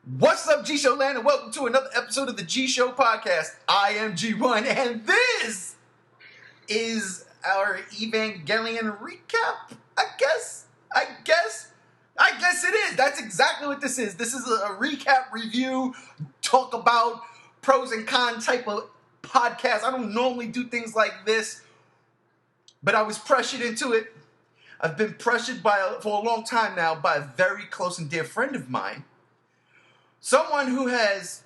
What's up, G Show Land, and welcome to another episode of the G Show Podcast. I am G1, and this is our Evangelion recap. I guess it is. That's exactly what this is. This is a recap review, talk about pros and cons type of podcast. I don't normally do things like this, but I was pressured into it. I've been pressured for a long time now by a very close and dear friend of mine. Someone who has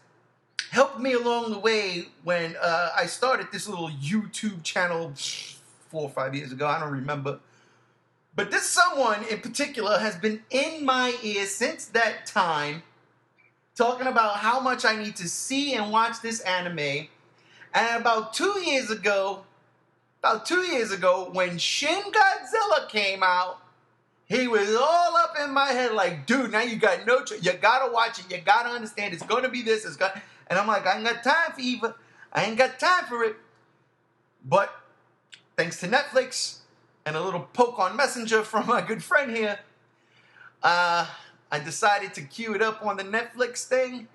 helped me along the way when I started this little YouTube channel 4 or 5 years ago. I don't remember. But this someone in particular has been in my ear since that time, talking about how much I need to see and watch this anime. And about 2 years ago, when Shin Godzilla came out, he was all up in my head like, dude, now you got no choice. You gotta watch it. You gotta understand it's gonna be this. And I'm like, I ain't got time for Eva. I ain't got time for it. But thanks to Netflix and a little poke on Messenger from my good friend here, I decided to queue it up on the Netflix thing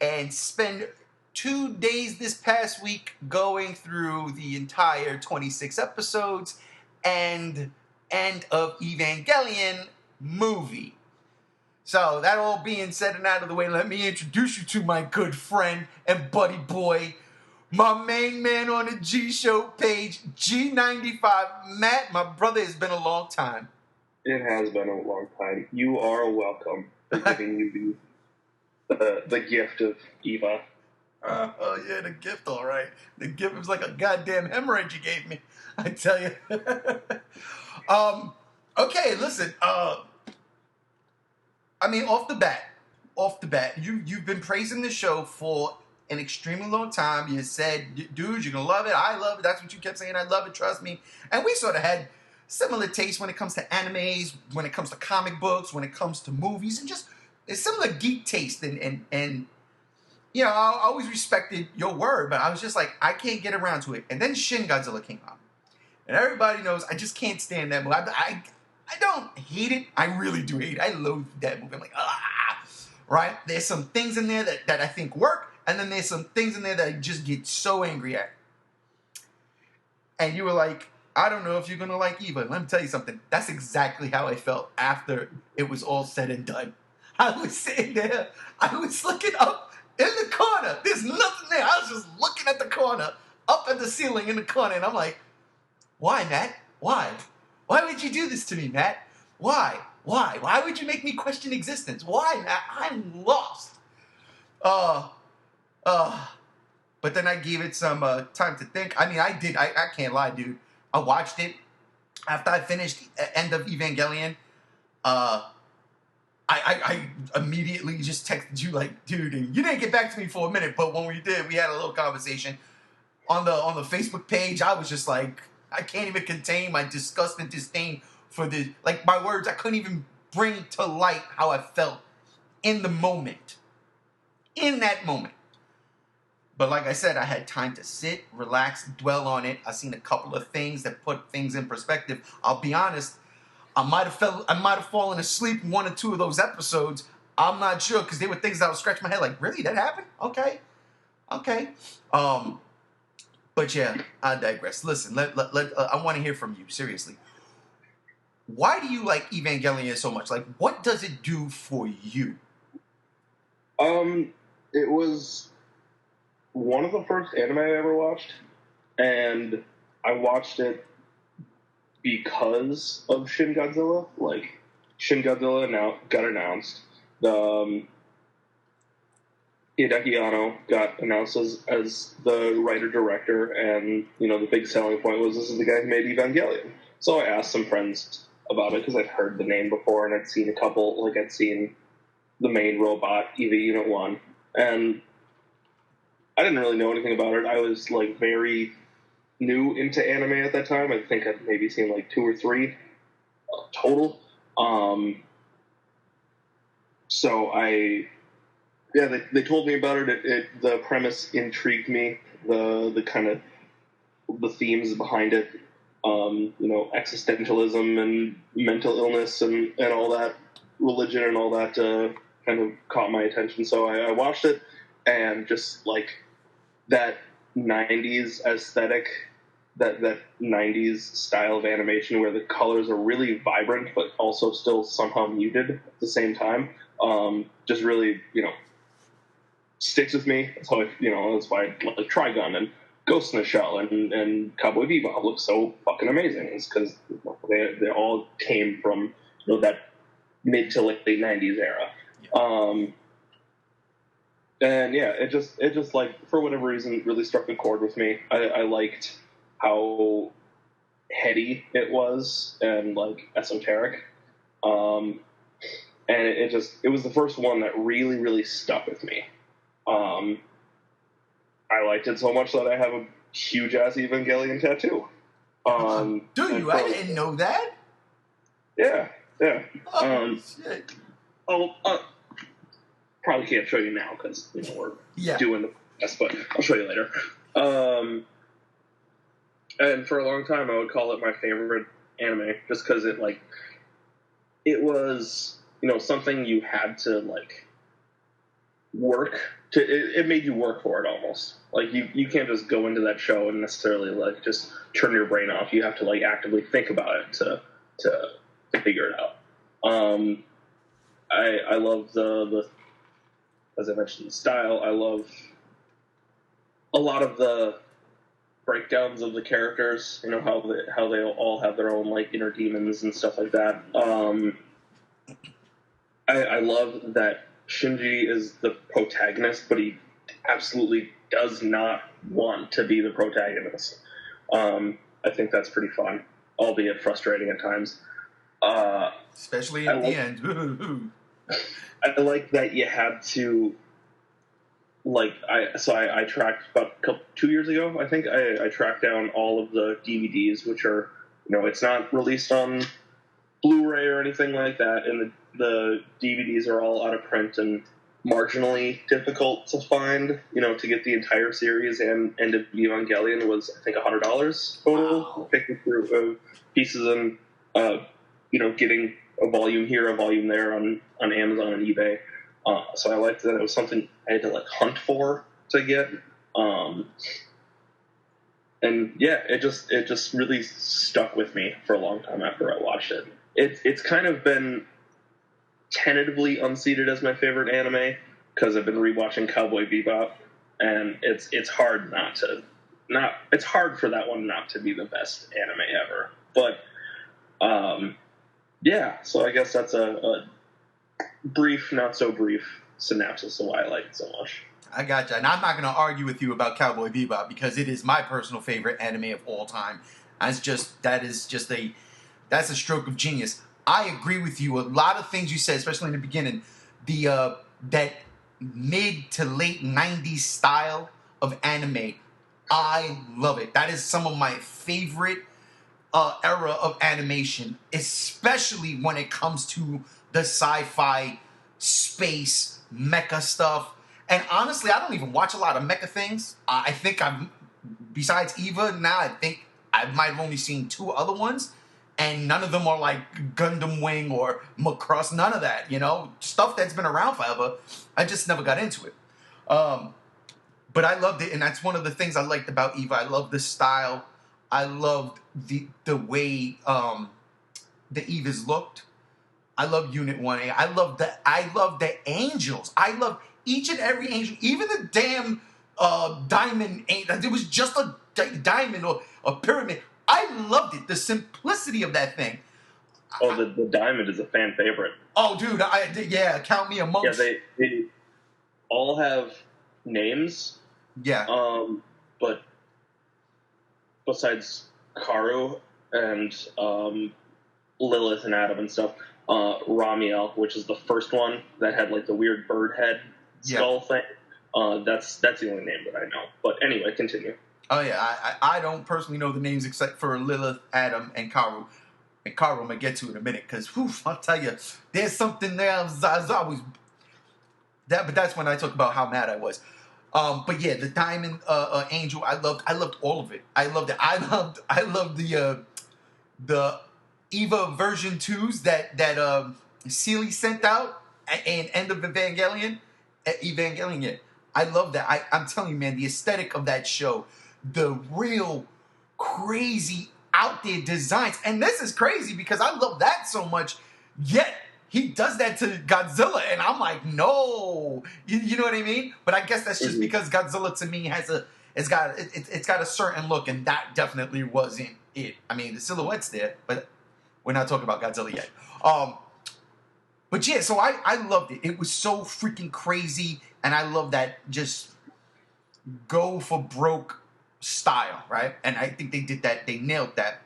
and spend 2 days this past week going through the entire 26 episodes and End of Evangelion movie. So, that all being said and out of the way, let me introduce you to my good friend and buddy boy, my main man on the G Show page, G95. Matt, my brother, it's been a long time. It has been a long time. You are welcome for giving you the gift of Eva. Oh, yeah, the gift, all right. The gift was like a goddamn hemorrhage you gave me, I tell you. Okay, listen, I mean, off the bat, you've been praising the show for an extremely long time. You said, dude, you're gonna love it, I love it, that's what you kept saying, I love it, trust me. And we sort of had similar tastes when it comes to animes, when it comes to comic books, when it comes to movies, and just similar geek taste, and you know, I always respected your word, but I was just like, I can't get around to it. And then Shin Godzilla came out. And everybody knows I just can't stand that movie. I don't hate it. I really do hate it. I loathe that movie. I'm like, right? There's some things in there that I think work, and then there's some things in there that I just get so angry at. And you were like, I don't know if you're going to like Eva. Let me tell you something. That's exactly how I felt after it was all said and done. I was sitting there. I was looking up in the corner. There's nothing there. I was just looking at the corner, up at the ceiling in the corner, and I'm like, why, Matt? Why? Why would you do this to me, Matt? Why? Why would you make me question existence? Why, Matt? I'm lost. But then I gave it some time to think. I mean, I did. I can't lie, dude. I watched it after I finished End of Evangelion. I immediately just texted you like, dude, and you didn't get back to me for a minute, but when we did, we had a little conversation on the Facebook page. I was just like, I can't even contain my disgust and disdain for my words. I couldn't even bring to light how I felt in the moment. In that moment. But like I said, I had time to sit, relax, dwell on it. I seen a couple of things that put things in perspective. I'll be honest, I might have fallen asleep in 1 or 2 of those episodes. I'm not sure, because they were things that would scratch my head like, really? That happened? Okay. But yeah, I digress. Listen, I want to hear from you, seriously. Why do you like Evangelion so much? Like, what does it do for you? It was one of the first anime I ever watched, and I watched it because of Shin Godzilla. Like, Shin Godzilla now got announced. Hideaki Anno got announced as the writer-director, and, you know, the big selling point was this is the guy who made Evangelion. So I asked some friends about it, because I'd heard the name before, and I'd seen a couple, like, I'd seen the main robot, EVA Unit 1, and I didn't really know anything about it. I was, like, very new into anime at that time. I think I'd maybe seen, like, 2 or 3 total. So they told me about it. The premise intrigued me. The kind of the themes behind it. You know, existentialism and mental illness and all that, religion and all that kind of caught my attention. So I watched it, and just like that 90s aesthetic, that 90s style of animation where the colors are really vibrant but also still somehow muted at the same time, just really, sticks with me. So that's why like Trigun and Ghost in the Shell and Cowboy Bebop look so fucking amazing. It's because they all came from that mid to late 90s era. Yeah. And yeah, it just like, for whatever reason, really struck a chord with me. I liked how heady it was and like esoteric. And it was the first one that really, really stuck with me. I liked it so much that I have a huge ass Evangelion tattoo. Do you? I didn't know that. Yeah. Oh, shit. Probably can't show you now because we're doing the best, but I'll show you later. And for a long time, I would call it my favorite anime, just because it was something you had to like work to. It made you work for it almost. Like you can't just go into that show and necessarily like just turn your brain off. You have to like actively think about it to figure it out. I love the as I mentioned, the style. I love a lot of the breakdowns of the characters. How they all have their own like inner demons and stuff like that. I love that Shinji is the protagonist, but he absolutely does not want to be the protagonist. I think that's pretty fun, albeit frustrating at times. Especially at the end. I like that you had to, I tracked about 2 years ago, I think, I tracked down all of the DVDs, which are, it's not released on Blu-ray or anything like that, and the DVDs are all out of print and marginally difficult to find, to get the entire series, and End of Evangelion was, I think, $100 total. Wow. Picking through pieces and, getting a volume here, a volume there on Amazon and eBay. So I liked that it was something I had to like hunt for to get. And yeah, it just really stuck with me for a long time after I watched it. It's kind of been tentatively unseated as my favorite anime because I've been rewatching Cowboy Bebop, and it's hard it's hard for that one not to be the best anime ever. But yeah, so I guess that's a brief, not so brief synopsis of why I like it so much. I gotcha. And I'm not going to argue with you about Cowboy Bebop because it is my personal favorite anime of all time. That's a stroke of genius. I agree with you. A lot of things you said, especially in the beginning, that mid to late 90s style of anime, I love it. That is some of my favorite era of animation, especially when it comes to the sci-fi, space, mecha stuff. And honestly, I don't even watch a lot of mecha things. I think besides Eva, now I think I might have only seen 2 other ones. And none of them are like Gundam Wing or Macross, none of that, stuff that's been around forever. I just never got into it. But I loved it, and that's one of the things I liked about Eva. I love the style. I loved the way the Evas looked. I love Unit 1A. I love the angels. I love each and every angel, even the damn diamond angel. It was just a diamond or a pyramid. I loved it. The simplicity of that thing. Oh, the diamond is a fan favorite. Oh, dude, count me amongst. Yeah, they all have names. Yeah. But besides Karu and Lilith and Adam and stuff, Ramiel, which is the first one that had like the weird bird head skull thing. That's the only name that I know. But anyway, continue. Oh yeah, I don't personally know the names except for Lilith, Adam, and Karu. And Karu I'm gonna get to in a minute because I'll tell you, there's something there. I was always that, but that's when I talk about how mad I was. But yeah, the Diamond Angel, I loved all of it. I loved it. I loved the Eva version 2s that Sealy sent out. and End of Evangelion. Yeah. I love that. I'm telling you, man, the aesthetic of that show, the real crazy out there designs, and this is crazy because I love that so much, yet he does that to Godzilla, and I'm like, no, you know what I mean? But I guess that's just because Godzilla to me it's got a certain look, and that definitely wasn't it. I mean, the silhouette's there, but we're not talking about Godzilla yet. But yeah, so I loved it. It was so freaking crazy, and I love that just go for broke style, right? And I think they did that. They nailed that.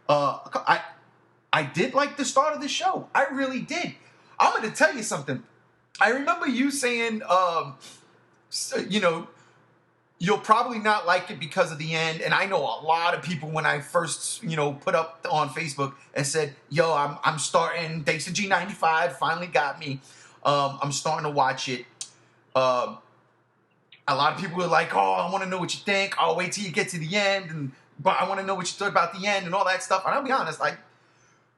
I did like the start of the show. I really did. I'm going to tell you something. I remember you saying, you'll probably not like it because of the end. And I know a lot of people when I first, put up on Facebook and said, yo, I'm starting, thanks to G95, finally got me. I'm starting to watch it. A lot of people were like, oh, I want to know what you think. I'll wait till you get to the end. But I want to know what you thought about the end and all that stuff. And I'll be honest, like,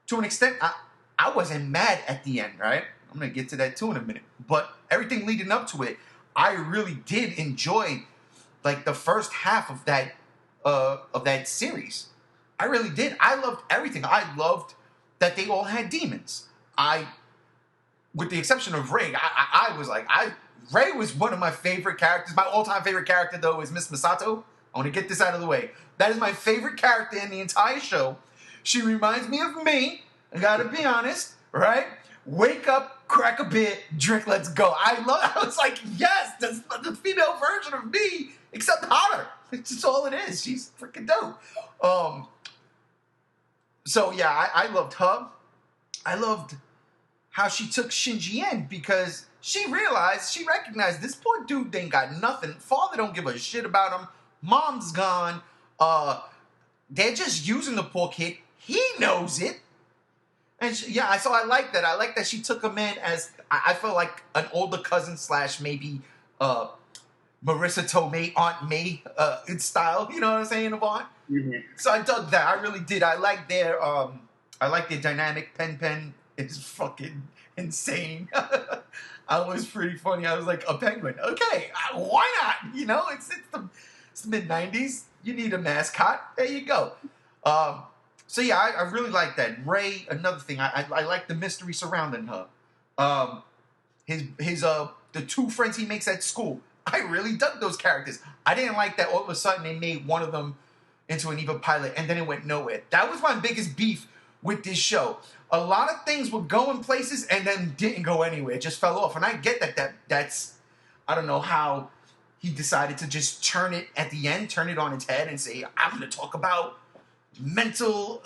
to an extent, I wasn't mad at the end, right? I'm going to get to that too in a minute. But everything leading up to it, I really did enjoy, like, the first half of that series. I really did. I loved everything. I loved that they all had demons. With the exception of Rei, I was like, Rei was one of my favorite characters. My all-time favorite character, though, is Miss Misato. I want to get this out of the way. That is my favorite character in the entire show. She reminds me of me. I gotta be honest, right? Wake up, crack a beer, drink, let's go. I was like, yes, that's the female version of me, except hotter. It's just all it is. She's freaking dope. So yeah, I loved her. I loved how she took Shinji in because she recognized this poor dude ain't got nothing. Father don't give a shit about him. Mom's gone. They're just using the poor kid. He knows it. And so I like that. I like that she took him in as, I felt like an older cousin / maybe Marissa Tomei, Aunt May in style. You know what I'm saying, Yvonne? Mm-hmm. So I dug that. I really did. I like their dynamic. Pen is fucking insane. I was pretty funny. I was like, a penguin. Okay, why not? It's the mid-90s. You need a mascot. There you go. So yeah, I really like that. Rei, another thing, I like the mystery surrounding her. The two friends he makes at school. I really dug those characters. I didn't like that all of a sudden they made one of them into an evil pilot and then it went nowhere. That was my biggest beef with this show. A lot of things were going places and then didn't go anywhere. It just fell off. And I get that's I don't know how he decided to just turn it at the end, turn it on its head and say, I'm going to talk about mental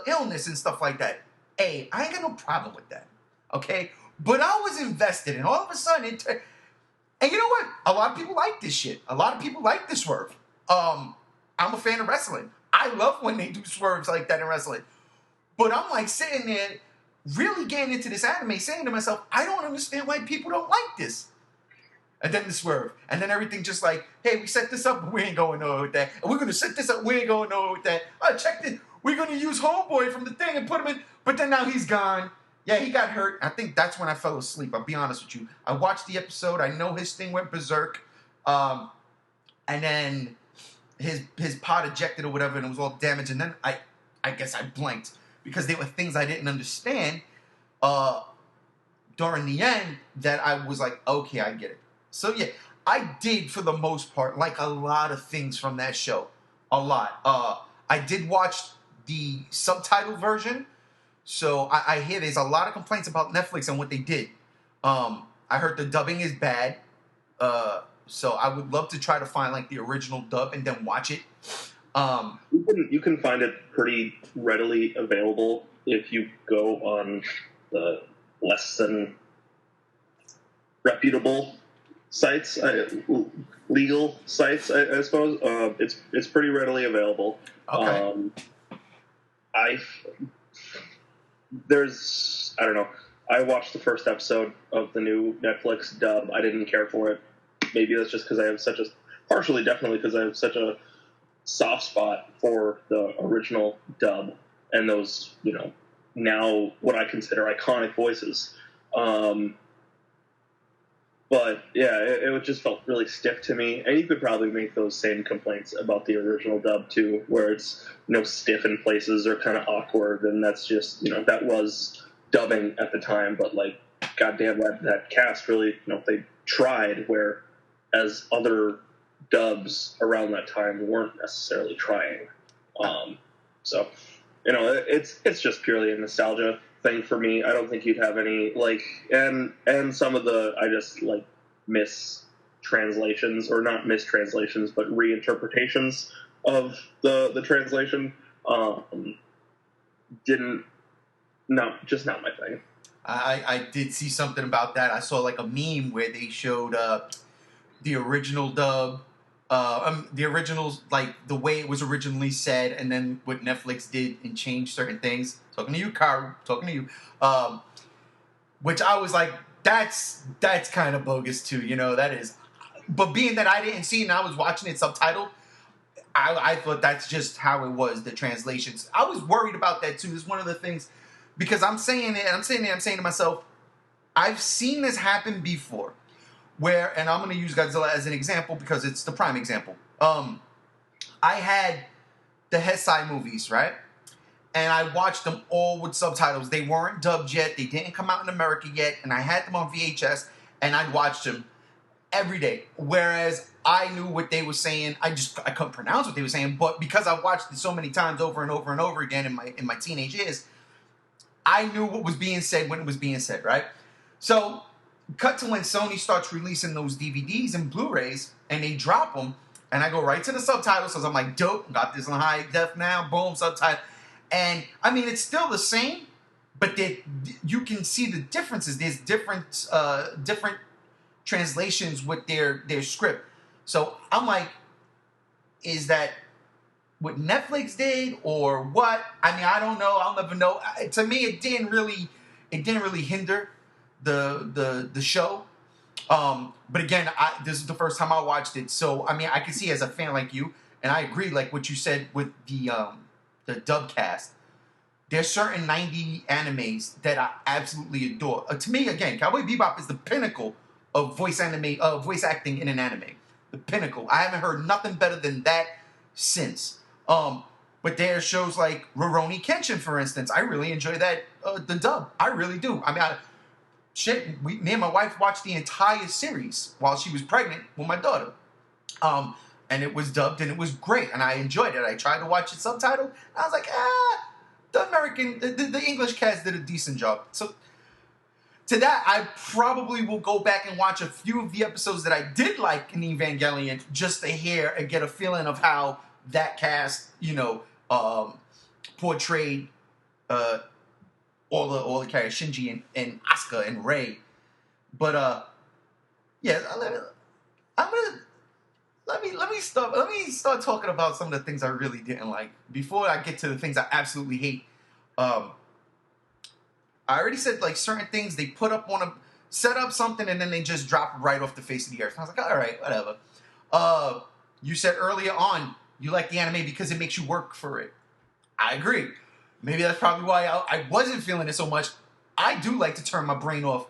illness and stuff like that. Hey, I ain't got no problem with that. Okay? But I was invested and all of a sudden and you know what? A lot of people like this shit. A lot of people like this swerve. I'm a fan of wrestling. I love when they do swerves like that in wrestling. But I'm like sitting there really getting into this anime saying to myself, I don't understand why people don't like this. And then the swerve. And then everything just like, hey, we set this up, but we ain't going nowhere with that. And we're going to set this up, we ain't going nowhere with that. Check this. We're going to use Homeboy from the thing and put him in. But then now he's gone. Yeah, he got hurt. I think that's when I fell asleep. I'll be honest with you. I watched the episode. I know his thing went berserk. And then his pod ejected or whatever, and it was all damaged. And then I guess I blanked because there were things I didn't understand during the end that I was like, okay, I get it. So yeah, I did for the most part like a lot of things from that show. A lot. I did watch the subtitle version. So I hear there's a lot of complaints about Netflix and what they did. I heard the dubbing is bad. So I would love to try to find like the original dub and then watch it. You can find it pretty readily available if you go on the less than reputable sites, legal sites, I suppose. It's pretty readily available. Okay. I don't know. I watched the first episode of the new Netflix dub. I didn't care for it. Maybe that's just because I have definitely because I have such a soft spot for the original dub and those, now what I consider iconic voices. But yeah, it just felt really stiff to me. And you could probably make those same complaints about the original dub too, where it's stiff in places or kind of awkward, and that's just that was dubbing at the time. But like, goddamn, that cast really they tried, whereas other dubs around that time weren't necessarily trying. So it's just purely a nostalgia thing for me. I don't think you'd have any and some of the I just mistranslations, or not mistranslations but reinterpretations of the translation just not my thing. I did see something about that. I saw like a meme where they showed the original dub, the originals, like the way it was originally said, and then what Netflix did and changed certain things. Talking to you, Karu. Talking to you. Which I was like, that's kind of bogus too. That is. But being that I didn't see it and I was watching it subtitled, I thought that's just how it was. The translations. I was worried about that too. It's one of the things, because I'm saying to myself, I've seen this happen before. Where, and I'm going to use Godzilla as an example because it's the prime example. I had the Heisei movies, right? And I watched them all with subtitles. They weren't dubbed yet. They didn't come out in America yet. And I had them on VHS, and I watched them every day. Whereas I knew what they were saying. I couldn't pronounce what they were saying. But because I watched it so many times over and over and over again in my teenage years, I knew what was being said when it was being said, right? So cut to when Sony starts releasing those DVDs and Blu-rays, and they drop them, and I go right to the subtitles, because I'm like, dope, got this on high def now, boom, subtitle. And, I mean, it's still the same, but you can see the differences. There's different translations with their script. So I'm like, is that what Netflix did, or what? I mean, I don't know. I'll never know. To me, it didn't really hinder the show. But again, this is the first time I watched it, so I mean, I can see as a fan like you, and I agree, like what you said with the dub cast. There's certain 90 animes that I absolutely adore. To me, again, Cowboy Bebop is the pinnacle of voice acting in an anime. The pinnacle. I haven't heard nothing better than that since. But there's shows like Rurouni Kenshin, for instance. I really enjoy that, the dub. I really do. I mean, me and my wife watched the entire series while she was pregnant with my daughter. And it was dubbed, and it was great, and I enjoyed it. I tried to watch it subtitled, and I was like, the English cast did a decent job. So to that, I probably will go back and watch a few of the episodes that I did like in Evangelion, just to hear and get a feeling of how that cast, portrayed all the characters, Shinji and Asuka and Rei. But yeah, let me start talking about some of the things I really didn't like before I get to the things I absolutely hate. I already said, like, certain things they put up set up something, and then they just drop right off the face of the earth. And I was like, all right, whatever. You said earlier on you like the anime because it makes you work for it. I agree. Maybe that's probably why I wasn't feeling it so much. I do like to turn my brain off.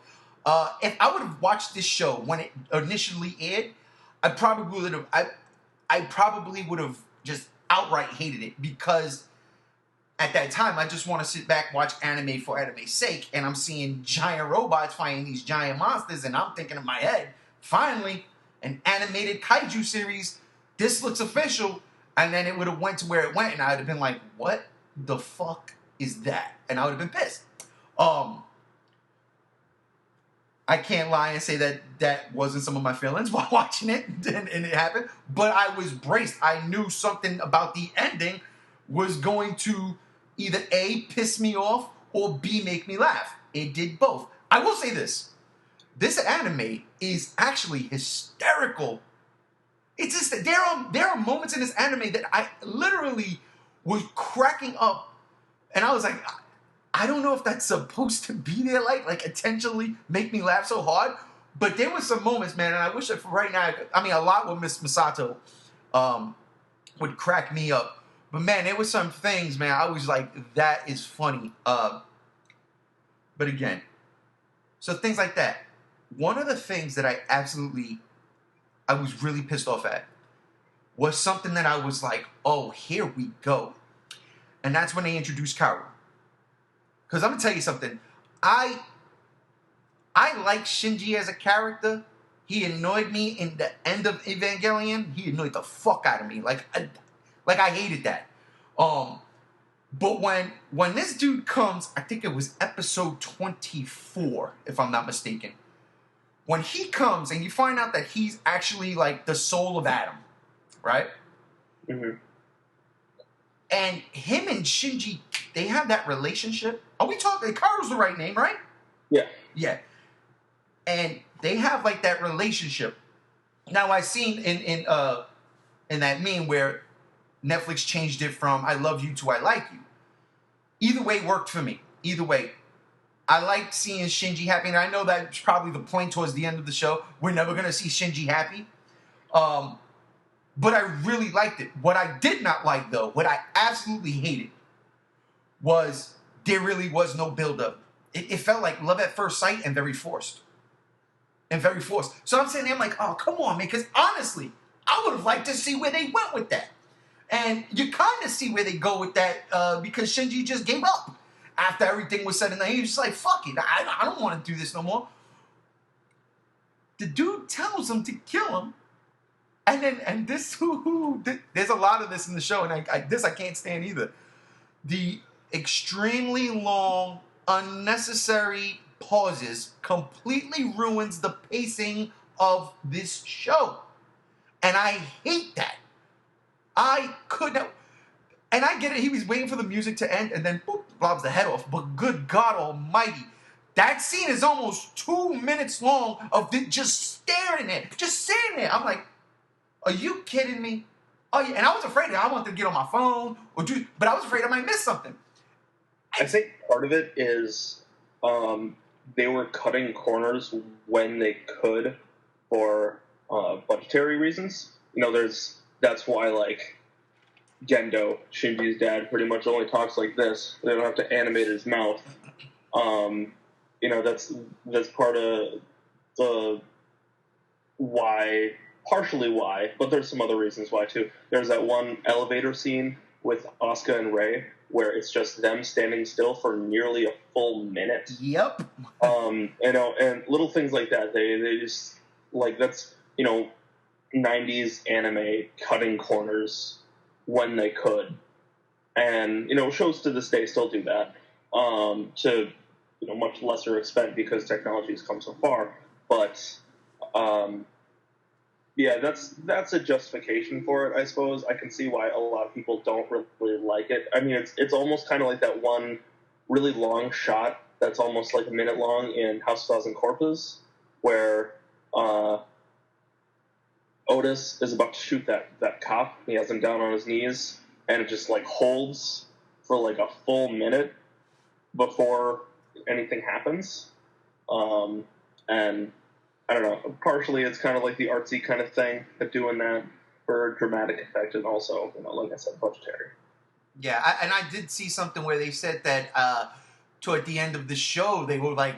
If I would have watched this show when it initially aired, I probably would have just outright hated it, because at that time I just want to sit back, watch anime for anime's sake, and I'm seeing giant robots fighting these giant monsters, and I'm thinking in my head, finally, an animated kaiju series. This looks official. And then it would have went to where it went, and I would have been like, what the fuck is that? And I would have been pissed. I can't lie and say that wasn't some of my feelings while watching it, and it happened. But I was braced. I knew something about the ending was going to either A, piss me off, or B, make me laugh. It did both. I will say this. This anime is actually hysterical. It's just, there are moments in this anime that I literally was cracking up, and I was like, I don't know if that's supposed to be there, like intentionally make me laugh so hard, but there were some moments, man, and I wish that for right now, I mean, a lot with Miss Misato would crack me up, but man, there were some things, man, I was like, that is funny. But again, so things like that. one of the things that I was really pissed off at was something that I was like, oh, here we go. And that's when they introduced Kaoru. Because I'm going to tell you something. I like Shinji as a character. He annoyed me in the End of Evangelion. He annoyed the fuck out of me. Like I hated that. But when this dude comes, I think it was episode 24, if I'm not mistaken. When he comes and you find out that he's actually like the soul of Adam, right? Mm-hmm. And him and Shinji, they have that relationship. Are we talking? Kaoru's the right name, right? Yeah. Yeah. And they have like that relationship. Now I seen in that meme where Netflix changed it from "I love you" to "I like you." Either way worked for me. Either way, I liked seeing Shinji happy, and I know that's probably the point towards the end of the show. We're never gonna see Shinji happy. But I really liked it. What I did not like, though, what I absolutely hated, was there really was no build-up. It felt like love at first sight and very forced. So I'm sitting there, I'm like, oh, come on, man. Because honestly, I would have liked to see where they went with that. And you kind of see where they go with that because Shinji just gave up. After everything was said and done, he was just like, fuck it. I don't want to do this no more. The dude tells him to kill him. And this, there's a lot of this in the show, and I can't stand either. The extremely long, unnecessary pauses completely ruins the pacing of this show. And I hate that. I could not. And I get it, he was waiting for the music to end, and then boop, blobs the head off. But good God almighty, that scene is almost 2 minutes long of just staring there, just sitting there. I'm like, are you kidding me? Oh yeah, and I was afraid that I wanted to get on my phone but I was afraid I might miss something. I think part of it is they were cutting corners when they could for budgetary reasons. You know, that's why like Gendo, Shinji's dad, pretty much only talks like this. They don't have to animate his mouth. You know, that's part of the why. Partially why, but there's some other reasons why too. There's that one elevator scene with Asuka and Rei where it's just them standing still for nearly a full minute. Yep. You know, and little things like that. They just like that's 90s anime cutting corners when they could, and shows to this day still do that to much lesser extent because technology has come so far, but. Yeah, that's a justification for it, I suppose. I can see why a lot of people don't really like it. I mean, it's almost kind of like that one really long shot that's almost like a minute long in House of Thousand Corpses, where Otis is about to shoot that cop. He has him down on his knees, and it just like holds for like a full minute before anything happens. And I don't know. Partially, it's kind of like the artsy kind of thing of doing that for dramatic effect, and also, like I said, budgetary. Yeah, and I did see something where they said that toward the end of the show, they were like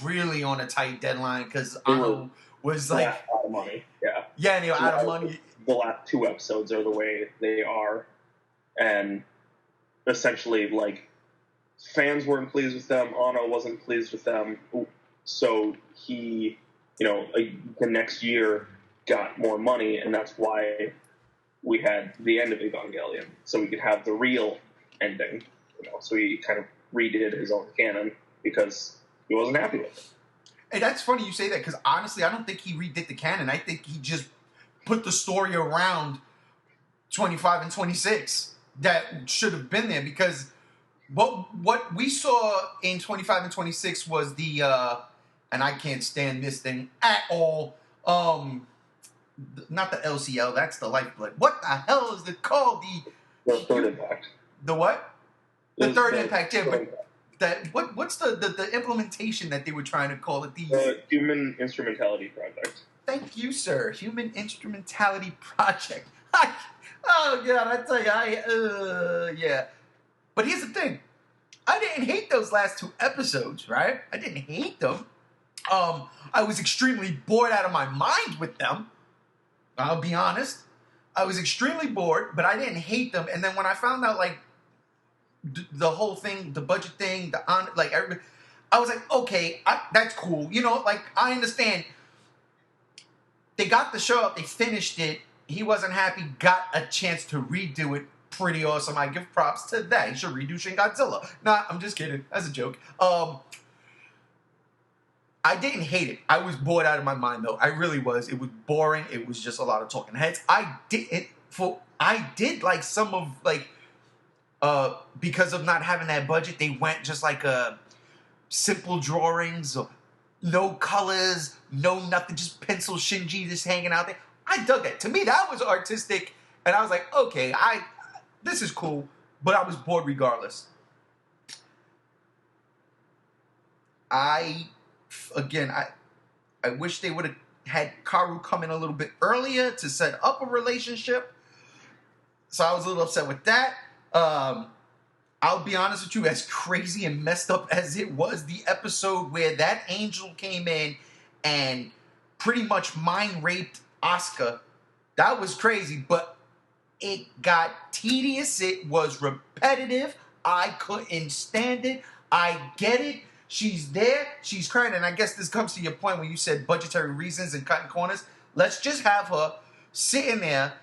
really on a tight deadline because Ano was like out of money. Yeah, yeah, and they were out of money. The last 2 episodes are the way they are, and essentially, like fans weren't pleased with them. Ano wasn't pleased with them, so he. The next year got more money, and that's why we had the End of Evangelion, so we could have the real ending. So he kind of redid his own canon because he wasn't happy with it. And that's funny you say that because honestly, I don't think he redid the canon. I think he just put the story around 25 and 26 that should have been there because what we saw in 25 and 26 was the. And I can't stand this thing at all. Not the LCL, that's the Lifeblood. What the hell is it called? The Third Impact. The what? The Third Impact, yeah. But what's the implementation that they were trying to call it? The Human Instrumentality Project. Thank you, sir. Human Instrumentality Project. Oh, God, I tell you, yeah. But here's the thing. I didn't hate those last 2 episodes, right? I didn't hate them. I was extremely bored out of my mind with them. I'll be honest. I was extremely bored, but I didn't hate them. And then when I found out, like, the whole thing, the budget thing, everybody, I was like, okay, that's cool. You know, like, I understand. They got the show up, they finished it. He wasn't happy, got a chance to redo it. Pretty awesome. I give props to that. He should redo Shin Godzilla. Nah, I'm just kidding. That's a joke. I didn't hate it. I was bored out of my mind, though. I really was. It was boring. It was just a lot of talking heads. I did like some of, like, because of not having that budget, they went just like simple drawings, no colors, no nothing, just pencil Shinji just hanging out there. I dug that. To me, that was artistic, and I was like, okay, this is cool, but I was bored regardless. I wish they would have had Karu come in a little bit earlier to set up a relationship. So I was a little upset with that. I'll be honest with you, as crazy and messed up as it was, the episode where that angel came in and pretty much mind raped Asuka, that was crazy, but it got tedious. It was repetitive. I couldn't stand it. I get it. She's there. She's crying. And I guess this comes to your point when you said budgetary reasons and cutting corners. Let's just have her sitting there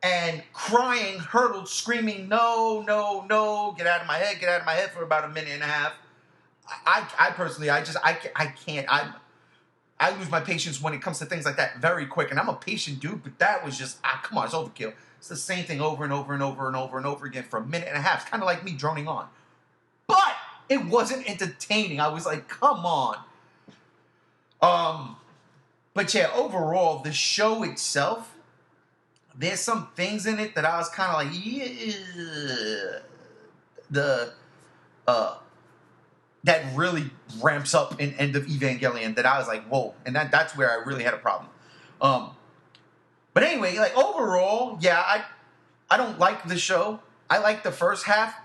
and crying, hurtled, screaming, no, no, no, get out of my head for about a minute and a half. I personally, I can't. I lose my patience when it comes to things like that very quick. And I'm a patient dude, but that was just, come on, it's overkill. It's the same thing over and over and over and over and over again for a minute and a half. It's kind of like me droning on. But it wasn't entertaining. I was like, come on. But yeah, overall, the show itself, there's some things in it that I was kind of like, yeah, that really ramps up in End of Evangelion that I was like, whoa. And that's where I really had a problem. But anyway, like, overall, yeah, I don't like the show. I like the first half.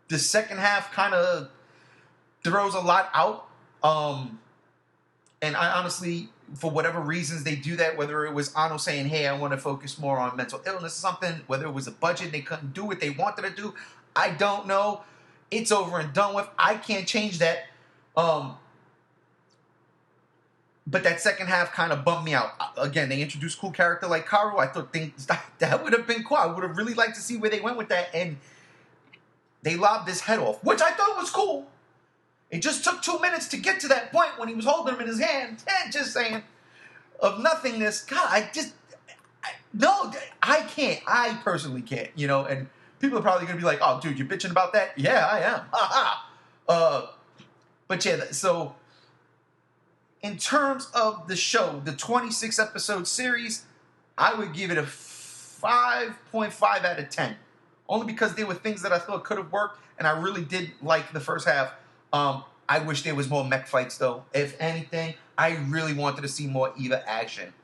The second half kind of throws a lot out. And I honestly, for whatever reasons they do that, whether it was Ano saying, hey, I want to focus more on mental illness or something, whether it was a budget, they couldn't do what they wanted to do, I don't know. It's over and done with. I can't change that. But that second half kind of bummed me out. Again, they introduced a cool character like Karu. I thought that would have been cool. I would have really liked to see where they went with that. And they lobbed his head off, which I thought was cool. It just took 2 minutes to get to that point when he was holding him in his hand. And just saying, of nothingness. God, no, I can't. I personally can't, you know. And people are probably going to be like, oh, dude, you're bitching about that? Yeah, I am. Ha ha. But yeah, so in terms of the show, the 26 episode series, I would give it a 5.5 out of 10. Only because there were things that I thought could have worked, and I really did like the first half. I wish there was more mech fights, though. If anything, I really wanted to see more Eva action.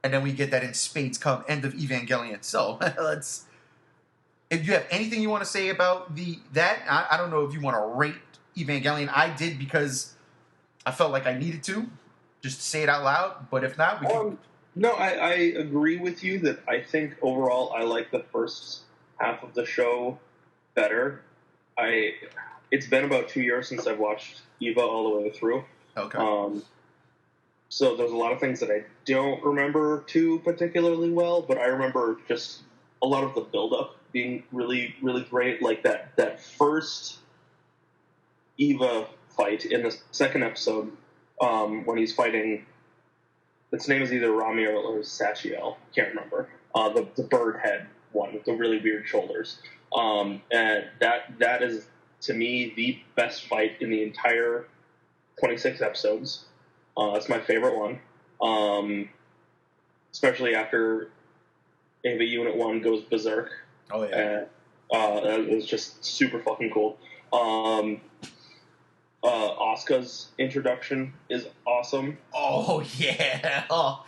And then we get that in spades come End of Evangelion. So, if you have anything you want to say about that, I don't know if you want to rate Evangelion. I did because I felt like I needed to, just to say it out loud. But if not, we can... No, I agree with you that I think overall I like the first half of the show better. It's been about 2 years since I've watched Eva all the way through. Okay. So there's a lot of things that I don't remember too particularly well, but I remember just a lot of the build-up being really, really great. Like that first Eva fight in the second episode, when he's fighting, its name is either Ramiel or Sachiel, can't remember, the bird head one with the really weird shoulders. And that is, to me, the best fight in the entire 26 episodes. That's my favorite one. Especially after Ava Unit 1 goes berserk. Oh, yeah. It was just super fucking cool. Asuka's introduction is awesome. Oh, yeah. Oh,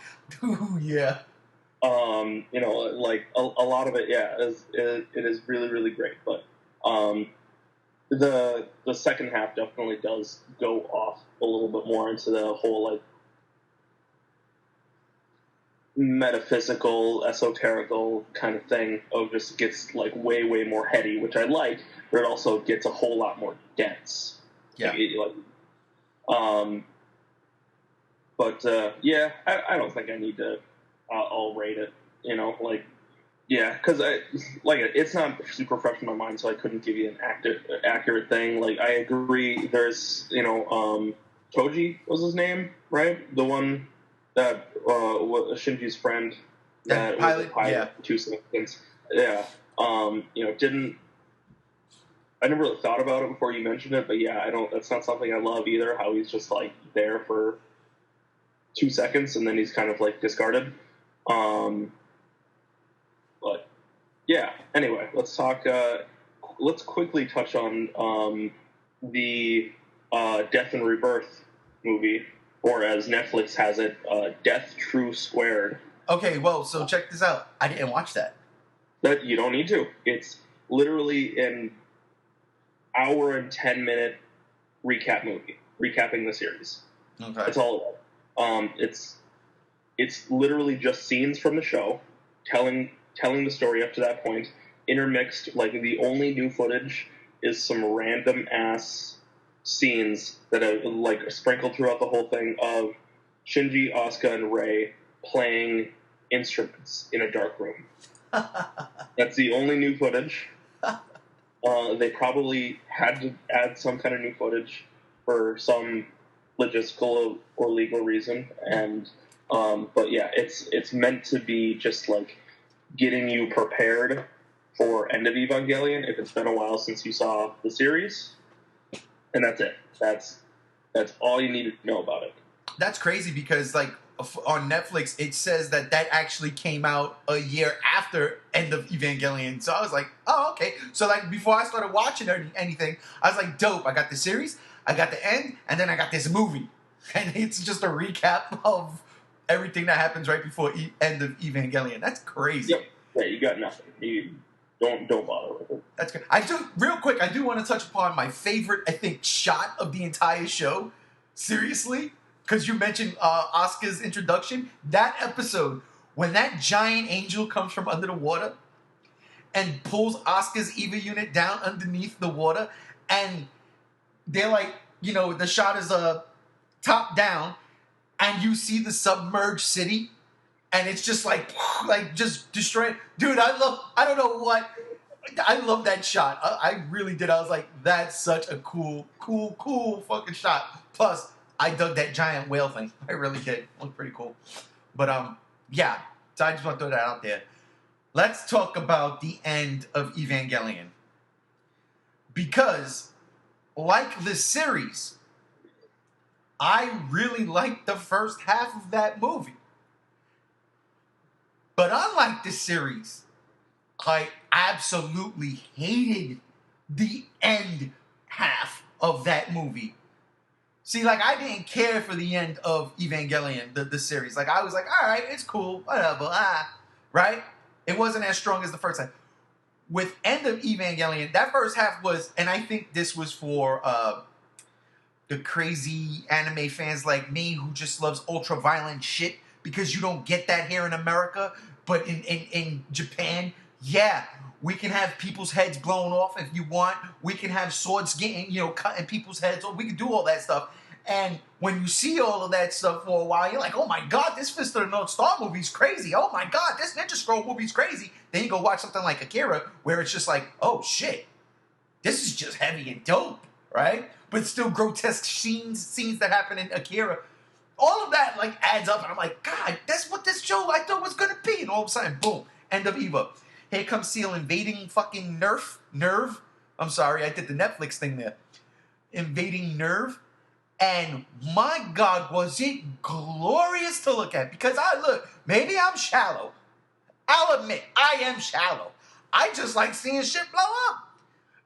yeah. You know, like a lot of it, yeah, it is really, really great. But the second half definitely does go off a little bit more into the whole like metaphysical, esoterical kind of thing. Of just gets like way more heady, which I like, but it also gets a whole lot more dense. Yeah. But I don't think I need to. I'll rate it. Yeah, because it's not super fresh in my mind, so I couldn't give you an accurate thing. Like, I agree. There's Toji was his name, right? The one that Shinji's friend that was a pilot for 2 seconds. Yeah. Didn't. I never really thought about it before you mentioned it, but yeah, I don't. That's not something I love either. How he's just like there for 2 seconds and then he's kind of like discarded. But yeah. Anyway, let's talk. Let's quickly touch on the Death and Rebirth movie, or as Netflix has it, Death True Squared. Okay, well, so check this out. I didn't watch that. That you don't need to. It's literally an hour and 10-minute recap movie, recapping the series. Okay, that's all it was. It's literally just scenes from the show, telling the story up to that point, intermixed. Like, the only new footage is some random ass scenes that are like sprinkled throughout the whole thing of Shinji, Asuka, and Rei playing instruments in a dark room. That's the only new footage. They probably had to add some kind of new footage for some logistical or legal reason, and but yeah, it's meant to be just like getting you prepared for End of Evangelion if it's been a while since you saw the series, and that's it. That's all you need to know about it. That's crazy because like on Netflix it says that actually came out a year after End of Evangelion. So I was like, oh, okay. So like before I started watching anything, I was like, dope. I got the series, I got the end, and then I got this movie, and it's just a recap of everything that happens right before End of Evangelion. That's crazy. Yep. Yeah, you got nothing. You don't bother with it. That's good. I do want to touch upon my favorite, I think, shot of the entire show. Seriously, because you mentioned Asuka's introduction. That episode when that giant angel comes from under the water and pulls Asuka's Eva unit down underneath the water, and they're like, the shot is top down, and you see the submerged city, and it's just like just destroyed. Dude, I don't know what. I love that shot. I really did. I was like, that's such a cool fucking shot. Plus, I dug that giant whale thing. I really did. It looked pretty cool. But, yeah. So I just want to throw that out there. Let's talk about the End of Evangelion. Because, like the series, I really liked the first half of that movie. But unlike the series, I absolutely hated the end half of that movie. See, like, I didn't care for the End of Evangelion, the series. Like, I was like, all right, it's cool, whatever, right? It wasn't as strong as the first half. With End of Evangelion, that first half was, and I think this was for the crazy anime fans like me who just loves ultra-violent shit, because you don't get that here in America, but in Japan, yeah, we can have people's heads blown off if you want. We can have swords getting, cutting people's heads off. We can do all that stuff. And when you see all of that stuff for a while, you're like, oh my God, this Fist of the North Star movie's crazy. Oh my God, this Ninja Scroll movie's crazy. Then you go watch something like Akira, where it's just like, oh shit, this is just heavy and dope, right? But still grotesque scenes that happen in Akira. All of that like adds up, and I'm like, God, that's what this show I thought was gonna be. And all of a sudden, boom, End of Eva. Here comes Seal invading fucking Nerve. I'm sorry, I did the Netflix thing there. Invading Nerve. And my God, was it glorious to look at. Because maybe I'm shallow. I'll admit, I am shallow. I just like seeing shit blow up.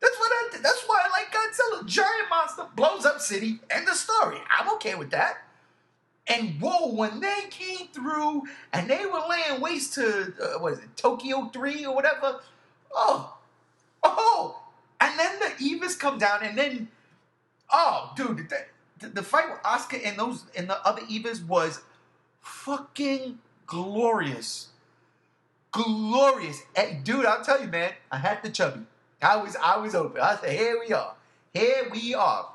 That's why I like Godzilla. Giant monster blows up city. End of story. I'm okay with that. And whoa, when they came through and they were laying waste to, Tokyo 3 or whatever? Oh, And then the Evas come down, and then, oh, dude, the fight with Asuka and the other Evas was fucking glorious. Glorious. Hey, dude, I'll tell you, man, I had the chubby. I was open. I said, here we are. Here we are.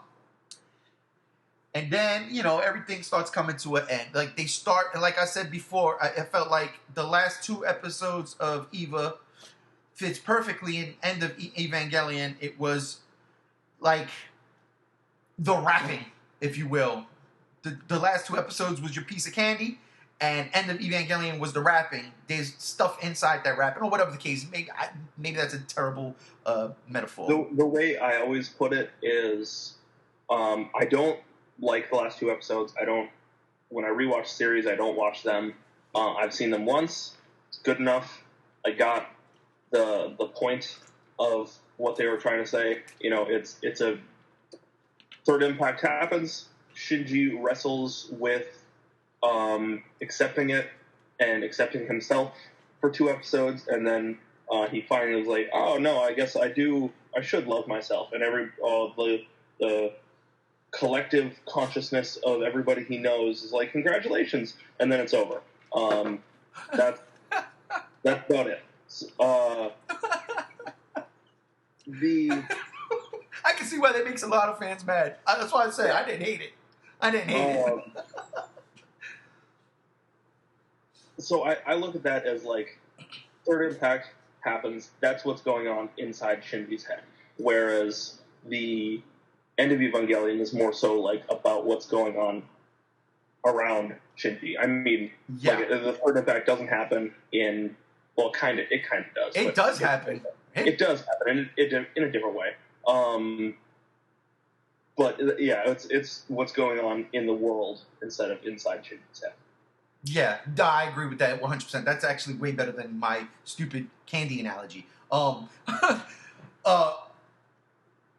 And then, everything starts coming to an end. Like, they start, and like I said before, I felt like the last 2 episodes of Eva fits perfectly in End of Evangelion. It was like the wrapping, if you will. The last 2 episodes was your piece of candy, and End of Evangelion was the wrapping. There's stuff inside that wrapping, or whatever the case. Maybe that's a terrible metaphor. The way I always put it is, I don't like the last 2 episodes. When I rewatch series, I don't watch them. I've seen them once. It's good enough. I got the point of what they were trying to say. It's a Third Impact happens. Shinji wrestles with accepting it and accepting himself for 2 episodes, and then he finally was like, "Oh no, I guess I should love myself." And the collective consciousness of everybody he knows is like, "Congratulations," and then it's over. That's about it. I can see why that makes a lot of fans mad. That's why I said I didn't hate it. it. So I look at that as like, Third Impact happens. That's what's going on inside Shinji's head. Whereas the End of Evangelion is more so like about what's going on around Shinji. I mean, like, the Third Impact doesn't happen in, well, it kind of does. It does happen. It does happen in a different way. But yeah, it's what's going on in the world instead of inside Shinji's head. Yeah, I agree with that 100%. That's actually way better than my stupid candy analogy. So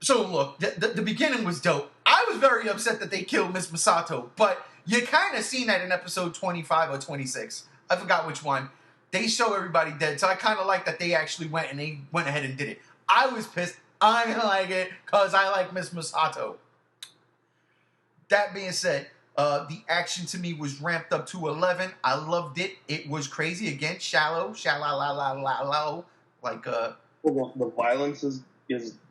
look, the beginning was dope. I was very upset that they killed Miss Masato, but you kind of seen that in episode 25 or 26. I forgot which one. They show everybody dead, so I kind of like that they actually went ahead and did it. I was pissed. I didn't like it because I like Miss Masato. That being said, the action to me was ramped up to 11. I loved it. It was crazy. Again, shallow. Like, well, the violence is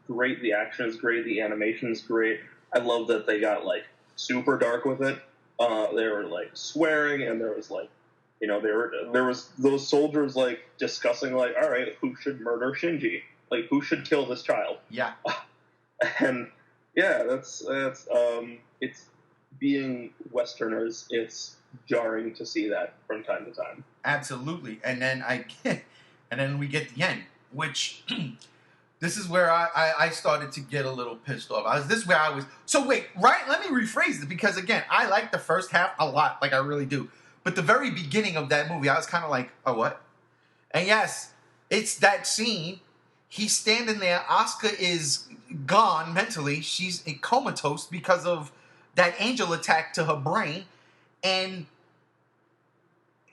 great. The action is great. The animation is great. I love that they got like super dark with it. They were like swearing, and there was like, there was those soldiers like discussing like, all right, who should murder Shinji? Like, who should kill this child? Yeah. And yeah, that's it's, being Westerners, it's jarring to see that from time to time. Absolutely. And then we get the end, which this is where I started to get a little pissed off. So wait, right? Let me rephrase it, because again, I like the first half a lot, like I really do. But the very beginning of that movie, I was kind of like, oh, what? And yes, it's that scene. He's standing there. Asuka is gone mentally. She's comatose because of that angel attack to her brain. And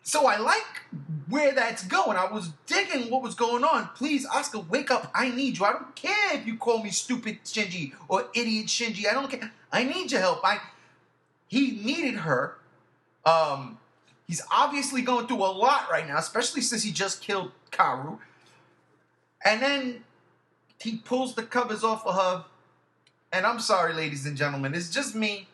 so I like where that's going. I was digging what was going on. Please, Asuka, wake up. I need you. I don't care if you call me stupid Shinji or idiot Shinji. I don't care. I need your help. He needed her. He's obviously going through a lot right now, especially since he just killed Kaoru. And then he pulls the covers off of her. And I'm sorry, ladies and gentlemen, it's just me,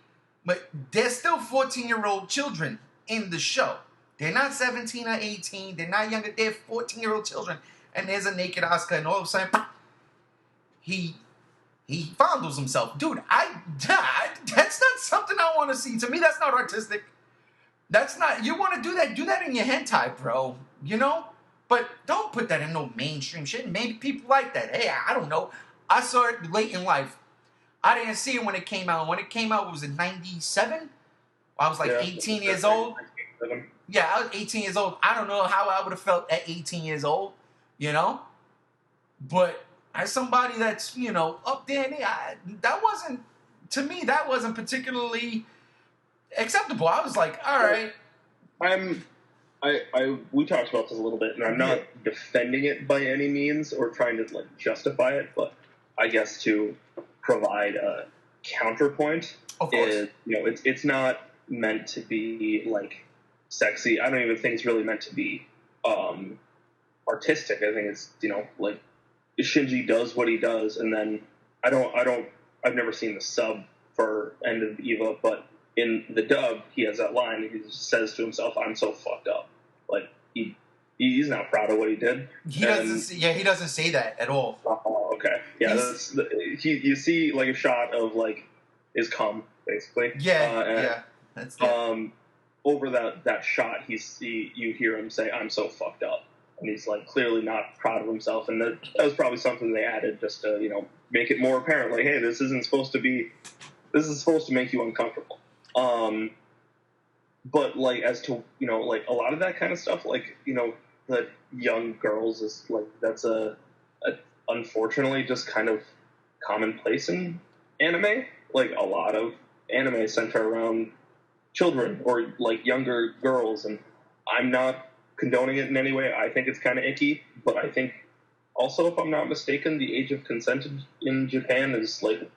but there's still 14-year-old children in the show. They're not 17 or 18. They're not younger. They're 14-year-old children. And there's a naked Asuka, and all of a sudden, he fondles himself. Dude, that's not something I want to see. To me, that's not artistic. That's not, you want to do that in your hentai, bro. But don't put that in no mainstream shit. Maybe people like that. Hey, I don't know. I saw it late in life. I didn't see it when it came out. When it came out, was it 97? I was like 18 years old. Yeah, I was 18 years old. I don't know how I would have felt at 18 years old, But as somebody that's, up there, to me, that wasn't particularly acceptable. I was like, all right. We talked about this a little bit, and I'm not defending it by any means or trying to like justify it, but I guess, to provide a counterpoint. Of course. Is, it's not meant to be like sexy. I don't even think it's really meant to be artistic. I think it's like Shinji does what he does, and then I've never seen the sub for End of Eva, but in the dub he has that line. He just says to himself, "I'm so fucked up." Like he's not proud of what he did. He doesn't. Yeah, he doesn't say that at all. Oh, okay. Yeah, you see like a shot of like his cum basically. Yeah, that's over that shot. You hear him say, "I'm so fucked up." And he's like clearly not proud of himself, and that was probably something they added just to make it more apparent. Like, hey, this is supposed to make you uncomfortable. But like as to like a lot of that kind of stuff, like the young girls is like that's a unfortunately just kind of commonplace in anime. Like a lot of anime center around children or like younger girls, and I'm not condoning it in any way. I think it's kind of icky, but I think also, if I'm not mistaken, the age of consent in Japan is like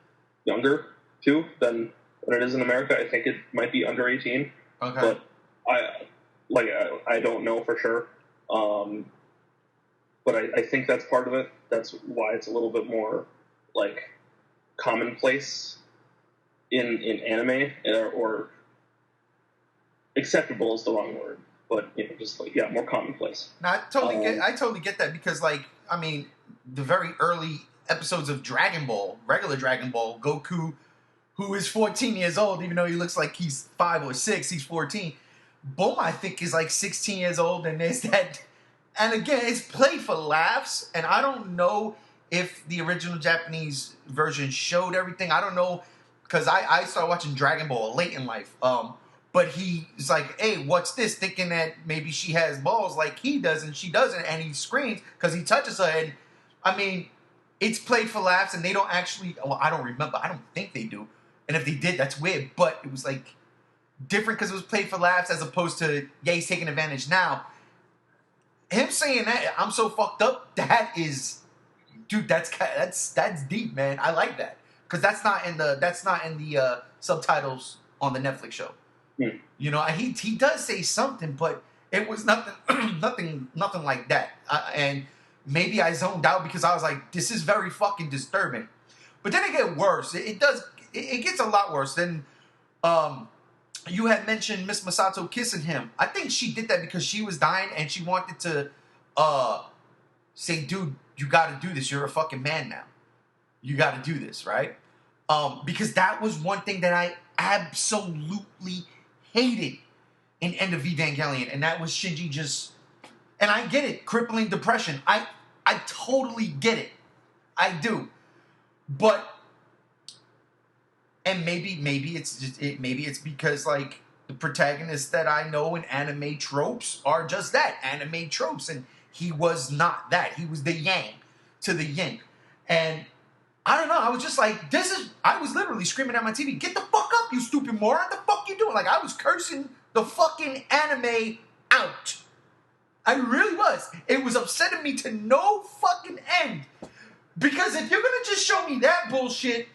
younger too than it is in America. I think it might be under 18. Okay. But I don't know for sure. But I think that's part of it. That's why it's a little bit more like commonplace in anime, or acceptable is the wrong word. But just like more commonplace. No, I totally get that because I mean, the very early episodes of Dragon Ball, regular Dragon Ball, Goku, who is 14 years old, even though he looks like he's 5 or 6, he's 14. Bulma, I think, is like 16 years old, and there's that. And again, it's played for laughs, and I don't know if the original Japanese version showed everything. I don't know because I started watching Dragon Ball late in life. But he's like, hey, what's this? Thinking that maybe she has balls like he does, and she doesn't, and he screams because he touches her. And I mean, it's played for laughs, and they don't actually. Well, I don't remember. I don't think they do. And if they did, that's weird. But it was like different because it was played for laughs as opposed to he's taking advantage now. Him saying that I'm so fucked up. That is, dude. That's deep, man. I like that because that's not in the subtitles on the Netflix show. Mm. He does say something, but it was nothing like that. And maybe I zoned out because I was like, this is very fucking disturbing. But then it gets worse. It gets a lot worse. Then you had mentioned Miss Masato kissing him. I think she did that because she was dying and she wanted to say, dude, you got to do this. You're a fucking man now. You got to do this, right? Because that was one thing that I absolutely hated in End of Evangelion, and that was Shinji just. And I get it, crippling depression. I totally get it. I do, but. And maybe it's because like the protagonists that I know in anime tropes are just that, anime tropes, and he was not that. He was the yang to the yin. And I don't know, I was just like, I was literally screaming at my TV, get the fuck up, you stupid moron, the fuck you doing? Like I was cursing the fucking anime out. I really was. It was upsetting me to no fucking end. Because if you're gonna just show me that bullshit,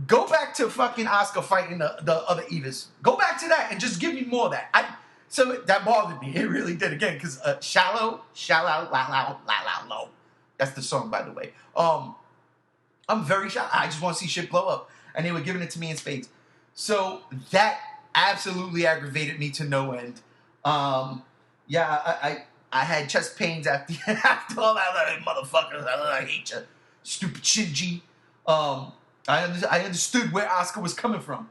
go back to fucking Asuka fighting the other Evas. Go back to that and just give me more of that. So that bothered me. It really did. Again, because shallow, low. That's the song, by the way. I'm very shallow. I just want to see shit blow up. And they were giving it to me in spades. So that absolutely aggravated me to no end. I had chest pains after all that motherfuckers. I hate you. Stupid Shinji. I understood where Asuka was coming from.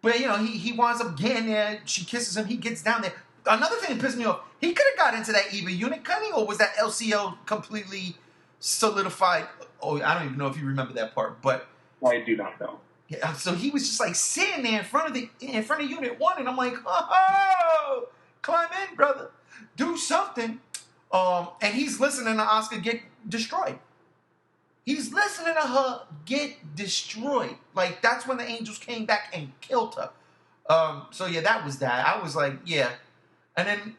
But, he winds up getting there. She kisses him. He gets down there. Another thing that pissed me off, he could have got into that Eva unit, couldn't he? Or was that LCL completely solidified? Oh, I don't even know if you remember that part. But I do not know. Yeah, so he was just like sitting there in front of Unit 1. And I'm like, oh, climb in, brother. Do something. And he's listening to Asuka get destroyed. He's listening to her get destroyed. Like, that's when the angels came back and killed her. So, yeah, that was that. I was like, yeah. And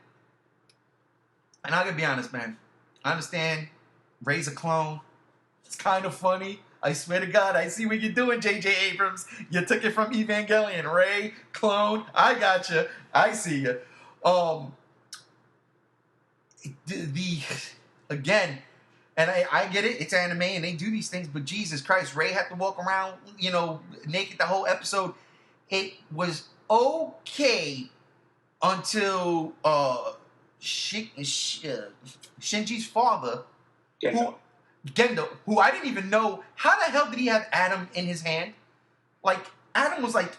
I gotta be honest, man. I understand. Raise a clone. It's kind of funny. I swear to God, I see what you're doing, J.J. Abrams. You took it from Evangelion. Ray, clone, I got you. I see you. Again, and I get it. It's anime and they do these things, but Jesus Christ, Ray had to walk around, naked the whole episode. It was okay until Shinji's father, Gendo, who I didn't even know, how the hell did he have Adam in his hand? Like, Adam was like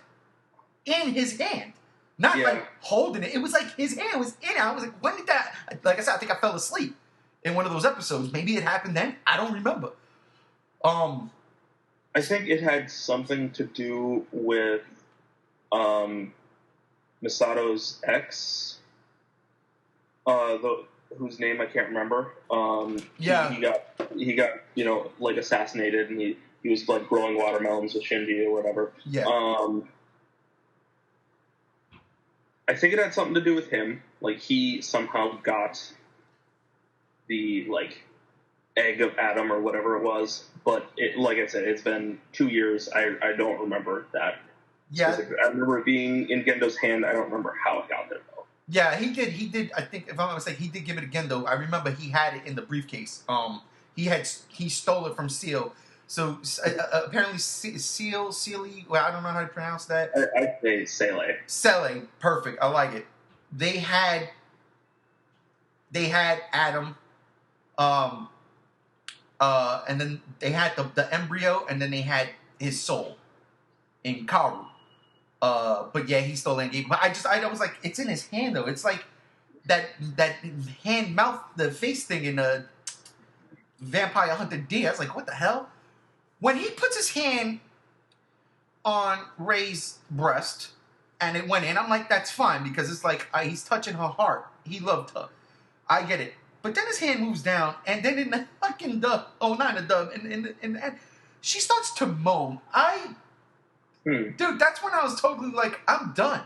in his hand. Not like holding it. It was like his hand was in it. I was like, when did that? Like I said, I think I fell asleep in one of those episodes. Maybe it happened then. I don't remember. I think it had something to do with Misato's ex, whose name I can't remember. He got like assassinated, and he was like growing watermelons with Shinji or whatever. Yeah. I think it had something to do with him. Like, he somehow got the like egg of Adam or whatever it was. But like I said, it's been 2 years. I don't remember that. Yeah. I remember it being in Gendo's hand. I don't remember how it got there though. Yeah, he did. I think, if I'm not mistaken, he did give it to Gendo. I remember he had it in the briefcase. He stole it from Seal. So apparently Sealy. Well, I don't know how to pronounce that. I say Sele. Sele, perfect. I like it. They had Adam, and then they had the embryo, and then they had his soul in Karu. But yeah, he stole that game. But I was like, it's in his hand though. It's like that hand mouth, the face thing in Vampire Hunter D. I was like, what the hell? When he puts his hand on Rey's breast and it went in, I'm like, that's fine, because it's like he's touching her heart. He loved her. I get it. But then his hand moves down, and in the fucking dub, not in the dub, and she starts to moan. Dude, that's when I was totally like, I'm done.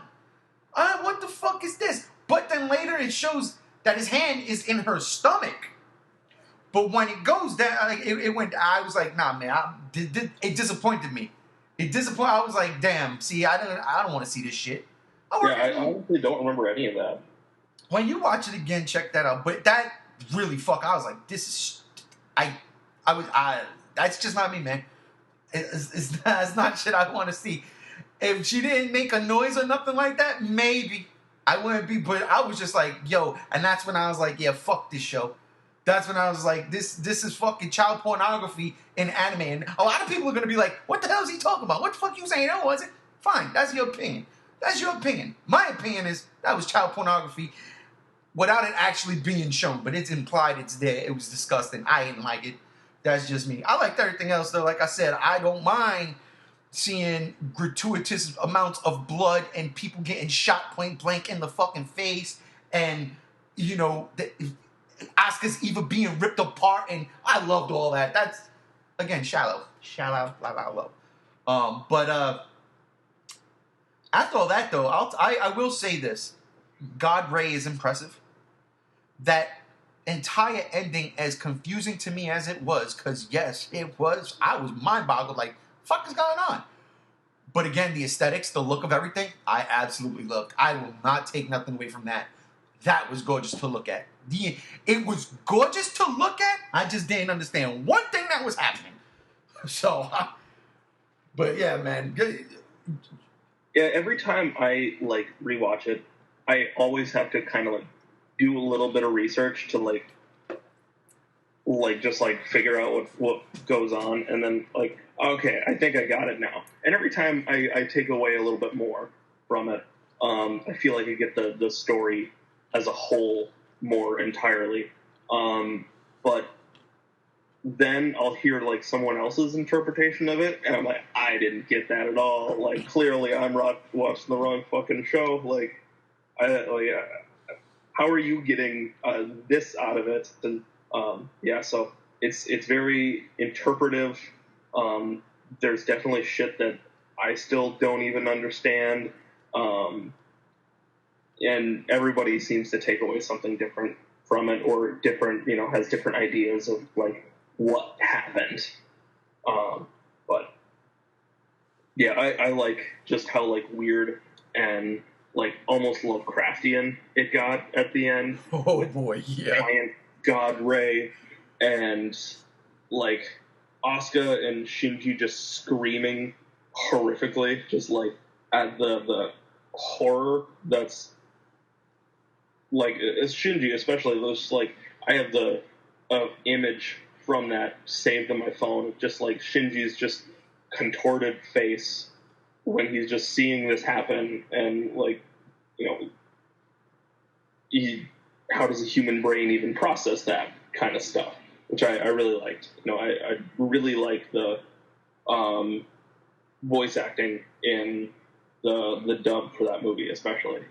What the fuck is this? But then later it shows that his hand is in her stomach. But when it goes down, it went. I was like, nah, man. It disappointed me. I was like, damn. See, I don't want to see this shit. I honestly don't remember any of that. When you watch it again, check that out. But that really I was like, this is. That's just not me, man. It's not shit I want to see. If she didn't make a noise or nothing like that, maybe I wouldn't be. But I was just like, yo, and that's when I was like, yeah, fuck this show. That's when I was like, this is fucking child pornography in anime. And a lot of people are going to be like, what the hell is he talking about? What the fuck you saying? That wasn't. Fine, that's your opinion. My opinion is that was child pornography without it actually being shown. But it's implied, it's there. It was disgusting. I didn't like it. That's just me. I liked everything else, though. Like I said, I don't mind seeing gratuitous amounts of blood and people getting shot point blank in the fucking face. And, Asuka's Eva being ripped apart, and I loved all that. That's, again, shallow, low. But after all that, though, I will say this: God Ray is impressive. That entire ending, as confusing to me as it was, because yes, it was. I was mind boggled. Like, fuck is going on? But again, the aesthetics, the look of everything, I absolutely loved. I will not take nothing away from that. That was gorgeous to look at. It was gorgeous to look at. I just didn't understand one thing that was happening. So, but yeah, man. Yeah, every time I rewatch it, I always have to kind of do a little bit of research to just figure out what goes on, and then okay, I think I got it now. And every time I take away a little bit more from it, I feel like I get the story as a whole more entirely. But then I'll hear someone else's interpretation of it, and I'm like, I didn't get that at all. Clearly I'm watching the wrong fucking show. How are you getting this out of it? And so it's very interpretive. There's definitely shit that I still don't even understand. And everybody seems to take away something different from it, or different, has different ideas of what happened. But yeah, I like just how like weird and like almost Lovecraftian it got at the end. Oh boy, yeah. Giant God Ray and like Asuka and Shinji just screaming horrifically, just like at the horror that's like as Shinji especially. Those like I have the image from that saved on my phone, just like Shinji's just contorted face when he's just seeing this happen, and like, you know, how does a human brain even process that kind of stuff? Which I really liked. You know, I really like the voice acting in the dub for that movie, especially.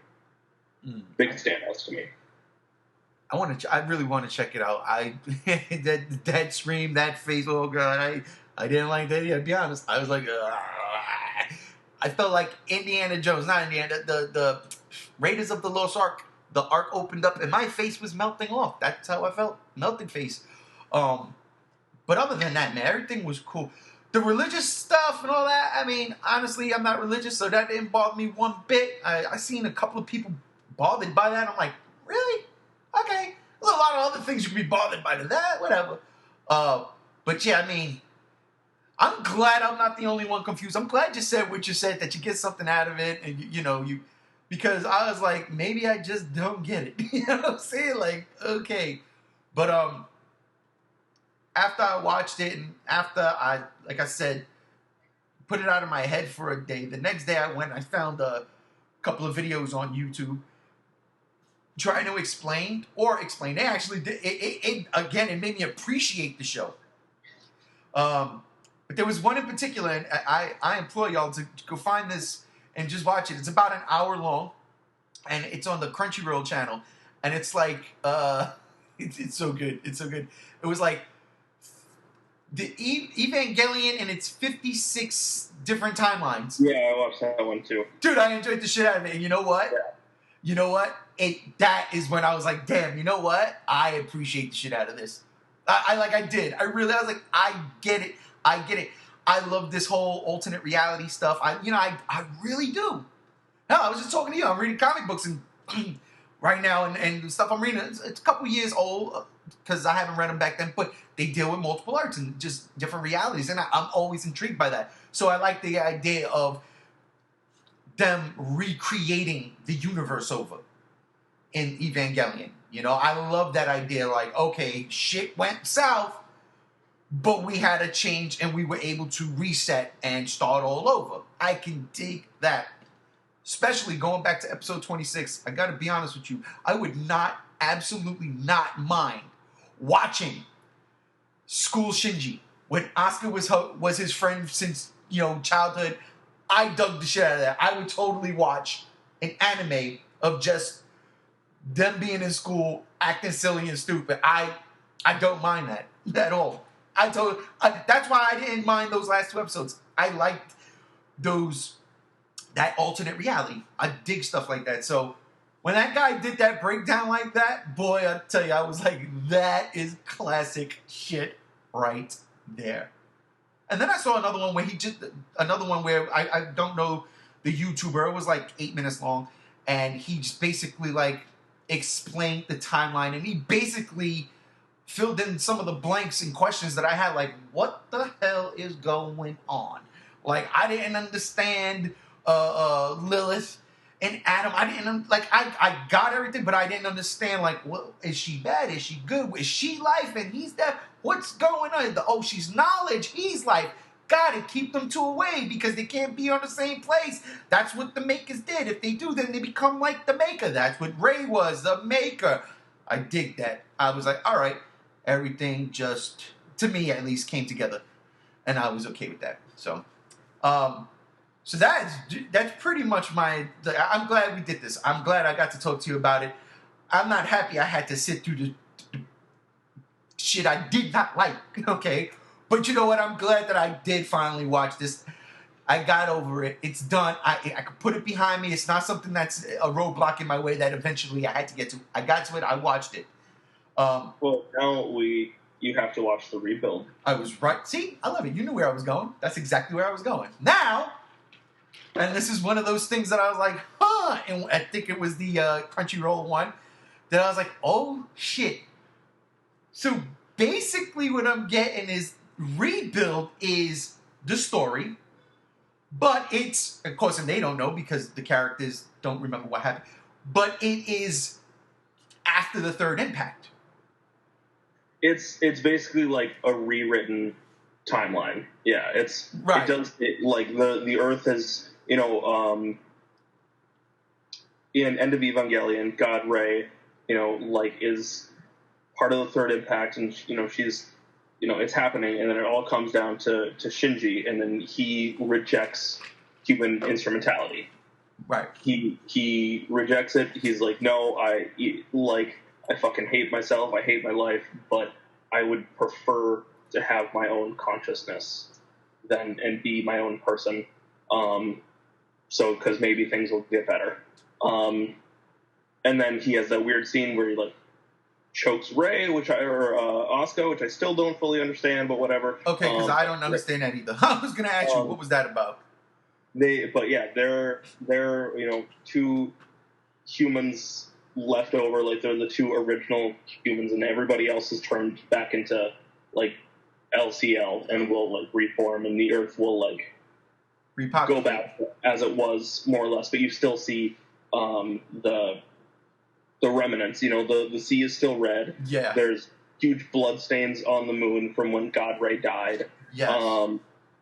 Big standouts to me. I really want to check it out. That scream, that face. Oh god, I didn't like that. Yeah, to be honest, I was like, I felt like Indiana Jones, not Indiana, the Raiders of the Lost Ark. The ark opened up and my face was melting off. That's how I felt, melting face. But other than that, man, everything was cool. The religious stuff and all that. I mean, honestly, I'm not religious, so that didn't bother me one bit. I seen a couple of people bothered by that. I'm like, really? Okay. There's a lot of other things you can be bothered by to that, whatever. But yeah, I mean, I'm glad I'm not the only one confused. I'm glad you said what you said, that you get something out of it, and you because I was like, maybe I just don't get it. You know what I'm saying? Like, okay. But after I watched it and after I, like I said, put it out of my head for a day, the next day I found a couple of videos on YouTube trying to explain. They actually did it again. It made me appreciate the show. But there was one in particular, and I implore y'all to go find this and just watch it. It's about an hour long, and it's on the Crunchyroll channel, and it's like it's so good. It's so good. It was like the Evangelion in its 56 different timelines. Yeah, I watched that one too. Dude, I enjoyed the shit out of it. And you know what? Yeah. You know what? That is when I was like, damn, you know what? I appreciate the shit out of this. I did. I was like, I get it. I love this whole alternate reality stuff. I really do. Hell, I was just talking to you. I'm reading comic books and right now, and the stuff I'm reading, it's a couple years old because I haven't read them back then, but they deal with multiple arts and just different realities, and I'm always intrigued by that. So I like the idea of them recreating the universe over in Evangelion. You know, I love that idea. Like, okay, shit went south, but we had a change and we were able to reset and start all over. I can dig that. Especially going back to episode 26. I gotta be honest with you. I would absolutely not mind watching School Shinji. When Asuka was his friend since, childhood, I dug the shit out of that. I would totally watch an anime of just them being in school, acting silly and stupid. I don't mind that at all. That's why I didn't mind those last 2 episodes. I liked that alternate reality. I dig stuff like that. So when that guy did that breakdown like that, boy, I tell you, I was like, that is classic shit right there. And then I saw another one where I don't know the YouTuber. It was like 8 minutes long, and he just basically like explained the timeline, and he basically filled in some of the blanks and questions that I had. Like, what the hell is going on? Like, I didn't understand Lilith and Adam. I got everything, but I didn't understand, like, well, is she bad? Is she good? Is she life and he's dead? What's going on? She's knowledge, he's life. Gotta keep them two away because they can't be on the same place. That's what the makers did. If they do, then they become like the maker. That's what Ray was, the maker. I dig that. I was like, all right, everything just, to me at least, came together. And I was okay with that. So that's pretty much I'm glad we did this. I'm glad I got to talk to you about it. I'm not happy I had to sit through the shit I did not like, okay? But you know what? I'm glad that I did finally watch this. I got over it. It's done. I could put it behind me. It's not something that's a roadblock in my way that eventually I had to get to. I got to it. I watched it. Well, now we you have to watch the rebuild. I was right. See, I love it. You knew where I was going. That's exactly where I was going. Now, and this is one of those things that I was like, huh. And I think it was the Crunchyroll one that I was like, oh, shit. So basically what I'm getting is rebuild is the story, but it's, of course, and they don't know because the characters don't remember what happened, but it is after the third impact. It's basically like a rewritten timeline. Yeah, it's right. Like the Earth has, in End of Evangelion, God Ray, like is part of the third impact, and she's, it's happening, and then it all comes down to Shinji, and then he rejects human instrumentality. Right. He rejects it. He's like, no, I fucking hate myself. I hate my life, but I would prefer to have my own consciousness and be my own person. So because maybe things will get better. And then he has that weird scene where he like chokes Ray, or Asuka, which I still don't fully understand, but whatever. Okay, because I don't understand that either. I was gonna ask you, what was that about? They're two humans left over, like they're the two original humans, and everybody else is turned back into like LCL and will like reform, and the Earth will like go back as it was more or less, but you still see the remnants. The sea is still red. Yeah. There's huge blood stains on the moon from when God Ray died. Yes.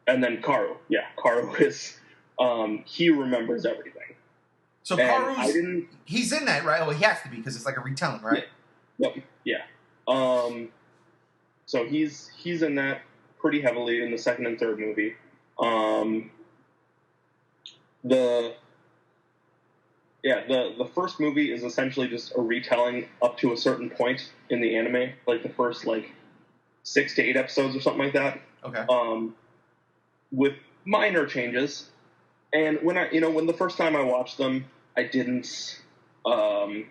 And then Karu. Yeah, Karu is he remembers everything. So Karu's he's in that, right? Oh, he has to be because it's like a retelling, right? Yeah. Yep. Yeah. So he's in that pretty heavily in the second and third movie. The first movie is essentially just a retelling up to a certain point in the anime, like the first like 6 to 8 episodes or something like that. Okay. With minor changes. And when when the first time I watched them, I didn't. I'd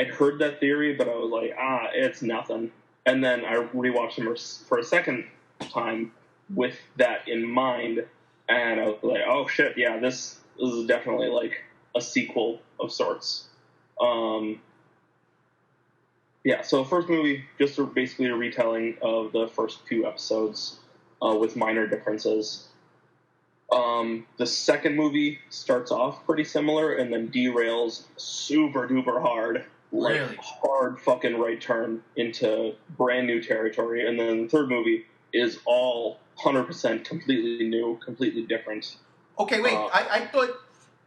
heard that theory, but I was like, it's nothing. And then I rewatched them for a second time with that in mind, and I was like, oh shit, yeah, this is definitely like a sequel of sorts. So first movie, just basically a retelling of the first 2 episodes with minor differences. The second movie starts off pretty similar and then derails super duper hard. Like, really? Hard fucking right turn into brand new territory. And then the third movie is all 100% completely new, completely different. Okay, wait. I thought...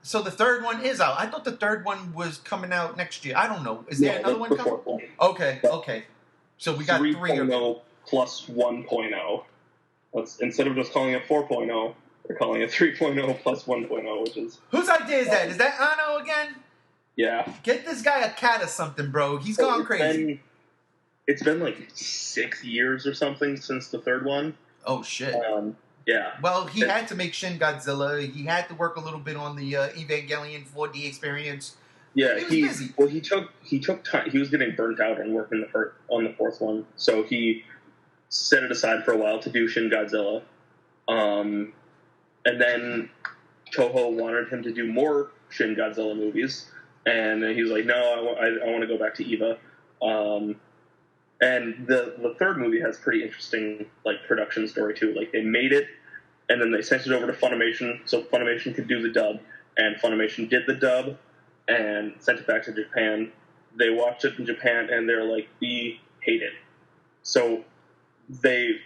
So the third one is out. I thought the third one was coming out next year. I don't know. Is there another one coming? One. Okay. So we got 3.0 plus 1.0. Instead of just calling it 4.0, they're calling it 3.0 plus 1.0, which is... Whose idea is that? Is that Anno again? Yeah. Get this guy a cat or something, bro. He's gone crazy. It's been like 6 years or something since the third one. Oh, shit. Yeah. Well, he had to make Shin Godzilla. He had to work a little bit on the Evangelion 4D experience. Yeah, he was busy. Well, he took time. He was getting burnt out and working on the fourth one, so he set it aside for a while to do Shin Godzilla. And then Toho wanted him to do more Shin Godzilla movies, and he was like, "No, I want to go back to EVA." And the third movie has pretty interesting like production story too. Like they made it, and then they sent it over to Funimation so Funimation could do the dub, and Funimation did the dub and sent it back to Japan. They watched it in Japan, and they're like, "We hate it." So they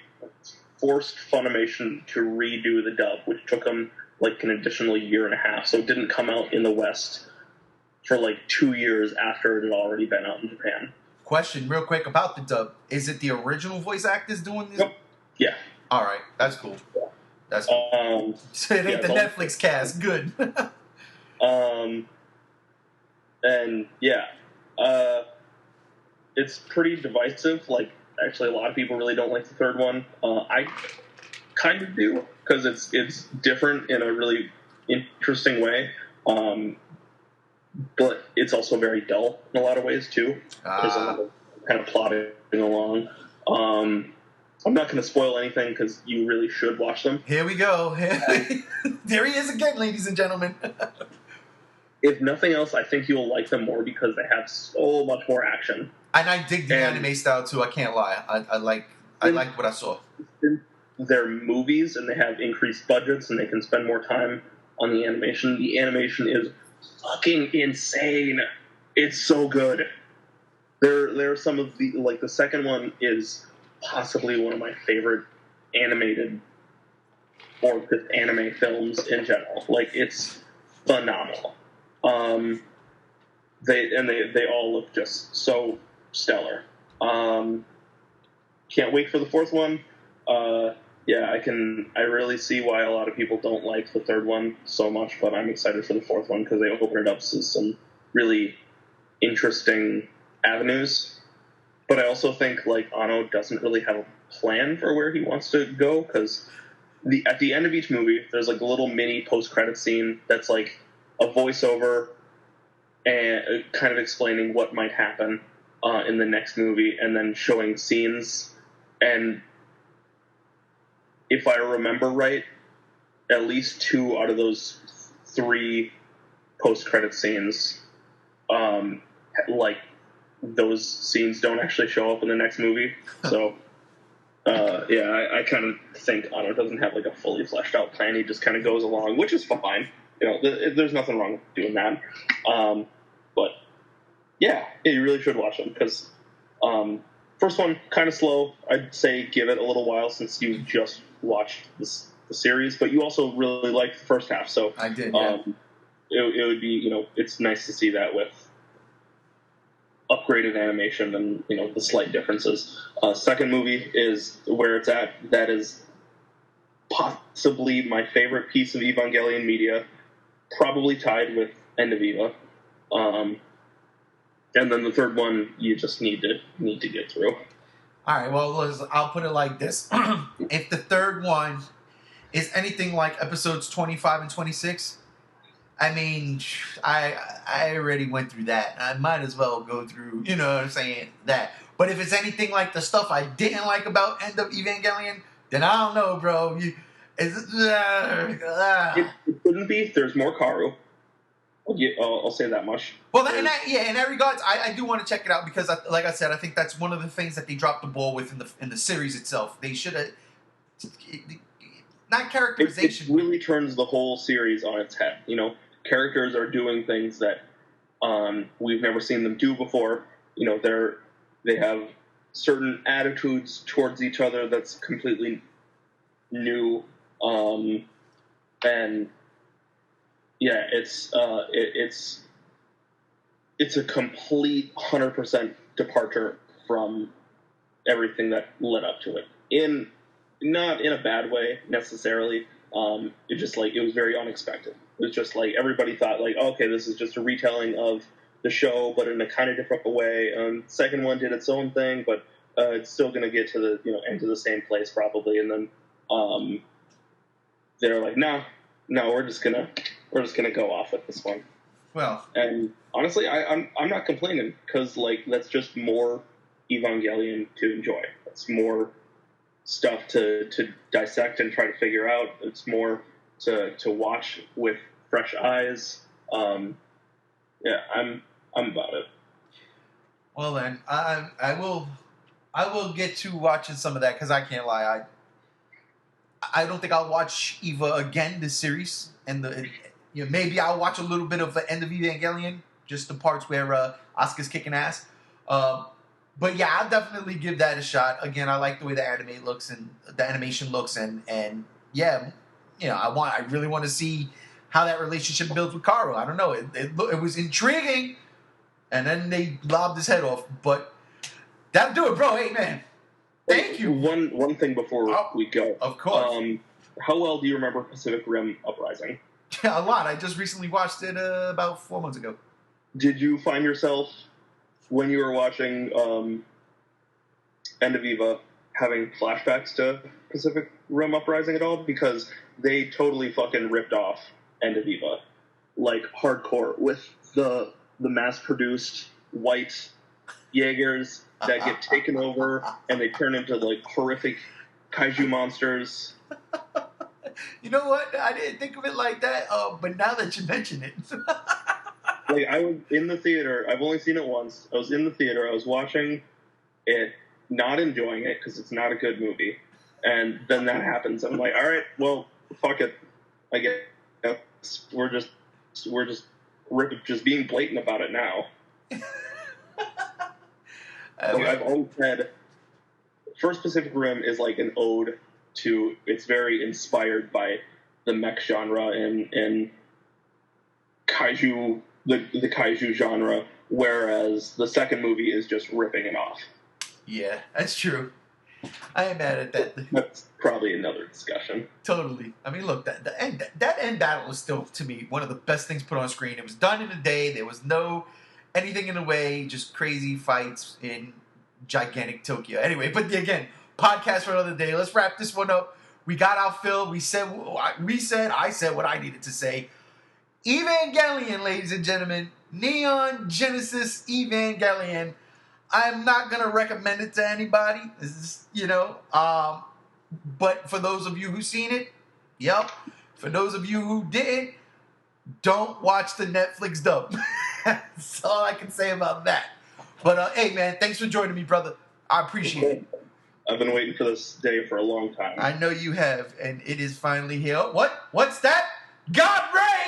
forced Funimation to redo the dub, which took them like an additional year and a half. So it didn't come out in the West for like 2 years after it had already been out in Japan. Question, real quick, about the dub. Is it the original voice actors doing this? Yep. Yeah. All right, that's cool. That's cool. So it ain't the Netflix cast. Good. And yeah, it's pretty divisive. Like, actually, a lot of people really don't like the third one. I kind of do, because it's different in a really interesting way. But it's also very dull in a lot of ways too. There's a lot of kind of plodding along. I'm not going to spoil anything because you really should watch them. Here we go. There he is again, ladies and gentlemen. If nothing else, I think you'll like them more because they have so much more action. And I dig the anime style too. I can't lie. I like what I saw. They're movies and they have increased budgets and they can spend more time on the animation. The animation is fucking insane. It's so good. There are some of the, like, the second one is possibly one of my favorite animated or just anime films in general. Like, it's phenomenal. They all look just so stellar. Can't wait for the fourth one. I really see why a lot of people don't like the third one so much, but I'm excited for the fourth one because they open it up to some really interesting avenues. But I also think, like, Anno doesn't really have a plan for where he wants to go because at the end of each movie, there's like a little mini post-credit scene that's like a voiceover and kind of explaining what might happen in the next movie, and then showing scenes. And if I remember right, at least 2 out of those 3 post-credit scenes, like, those scenes don't actually show up in the next movie. So, I kind of think Anno doesn't have like a fully fleshed out plan. He just kind of goes along, which is fine. You know, there's nothing wrong with doing that. But yeah, you really should watch them because first one kind of slow. I'd say give it a little while since you just watched the series, but you also really liked the first half. So I did. Yeah. It would be, you know, it's nice to see that with upgraded animation and, you know, the slight differences. Second movie is where it's at. That is possibly my favorite piece of Evangelion media, probably tied with End of Eva. And then the third one you just need to get through. All right, well, I'll put it like this. If the third one is anything like episodes 25 and 26, I mean, I already went through that. I might as well go through, you know what I'm saying, that. But if it's anything like the stuff I didn't like about End of Evangelion, then I don't know, bro. It couldn't be. There's more Karu. I'll say that much. Well, in that regards, I do want to check it out because, like I said, I think that's one of the things that they dropped the ball with in the series itself. They should have, not characterization. It really turns the whole series on its head. You know, characters are doing things that we've never seen them do before. You know, they have certain attitudes towards each other that's completely new, and yeah, it's a complete 100% departure from everything that led up to it. Not in a bad way necessarily. It just, like, it was very unexpected. It was just like everybody thought, like, okay, this is just a retelling of the show, but in a kind of different way. Second one did its own thing, but it's still going to get to the, you know, end to the same place probably. And then they're like, no, we're just gonna go off with this one. Well, and honestly, I'm not complaining because, like, that's just more Evangelion to enjoy. It's more stuff to dissect and try to figure out. It's more to watch with fresh eyes. Yeah, I'm about it. Well then, I will get to watching some of that because I can't lie, I don't think I'll watch Eva again this series, and maybe I'll watch a little bit of the End of Evangelion, just the parts where Asuka's kicking ass. But yeah, I'll definitely give that a shot. Again, I like the way the anime looks and the animation looks, and yeah, you know, I really want to see how that relationship builds with Karu. I don't know, it was intriguing, and then they lobbed his head off. But that'll do it, bro. Hey man, thank you. One thing before we go, of course. How well do you remember Pacific Rim Uprising? Yeah, a lot. I just recently watched it about 4 months ago. Did you find yourself, when you were watching End of Eva, having flashbacks to Pacific Rim Uprising at all? Because they totally fucking ripped off End of Eva, like, hardcore, with the mass-produced white Jaegers that get taken over and they turn into like horrific kaiju monsters. You know what? I didn't think of it like that, but now that you mention it. Like, I was in the theater. I've only seen it once. I was in the theater. I was watching it, not enjoying it because it's not a good movie. And then that happens. I'm like, all right, well, fuck it. I guess we're just being blatant about it now. Like, I've always said, First Pacific Rim is like an ode to. It's very inspired by the mech genre and kaiju. The kaiju genre, whereas the second movie is just ripping it off. Yeah, that's true. I ain't mad at that. That's probably another discussion. Totally. I mean, look, that end battle is still, to me, one of the best things put on screen. It was done in a day. There was no anything in the way, just crazy fights in gigantic Tokyo. Anyway, but again, podcast for another day. Let's wrap this one up. We got our fill. I said what I needed to say. Evangelion, ladies and gentlemen. Neon Genesis Evangelion. I'm not going to recommend it to anybody. This is, but for those of you who've seen it, yep. For those of you who didn't, don't watch the Netflix dub. That's all I can say about that. But, hey, man, thanks for joining me, brother. I appreciate it. I've been waiting for this day for a long time. I know you have, and it is finally here. What's that? God reigns!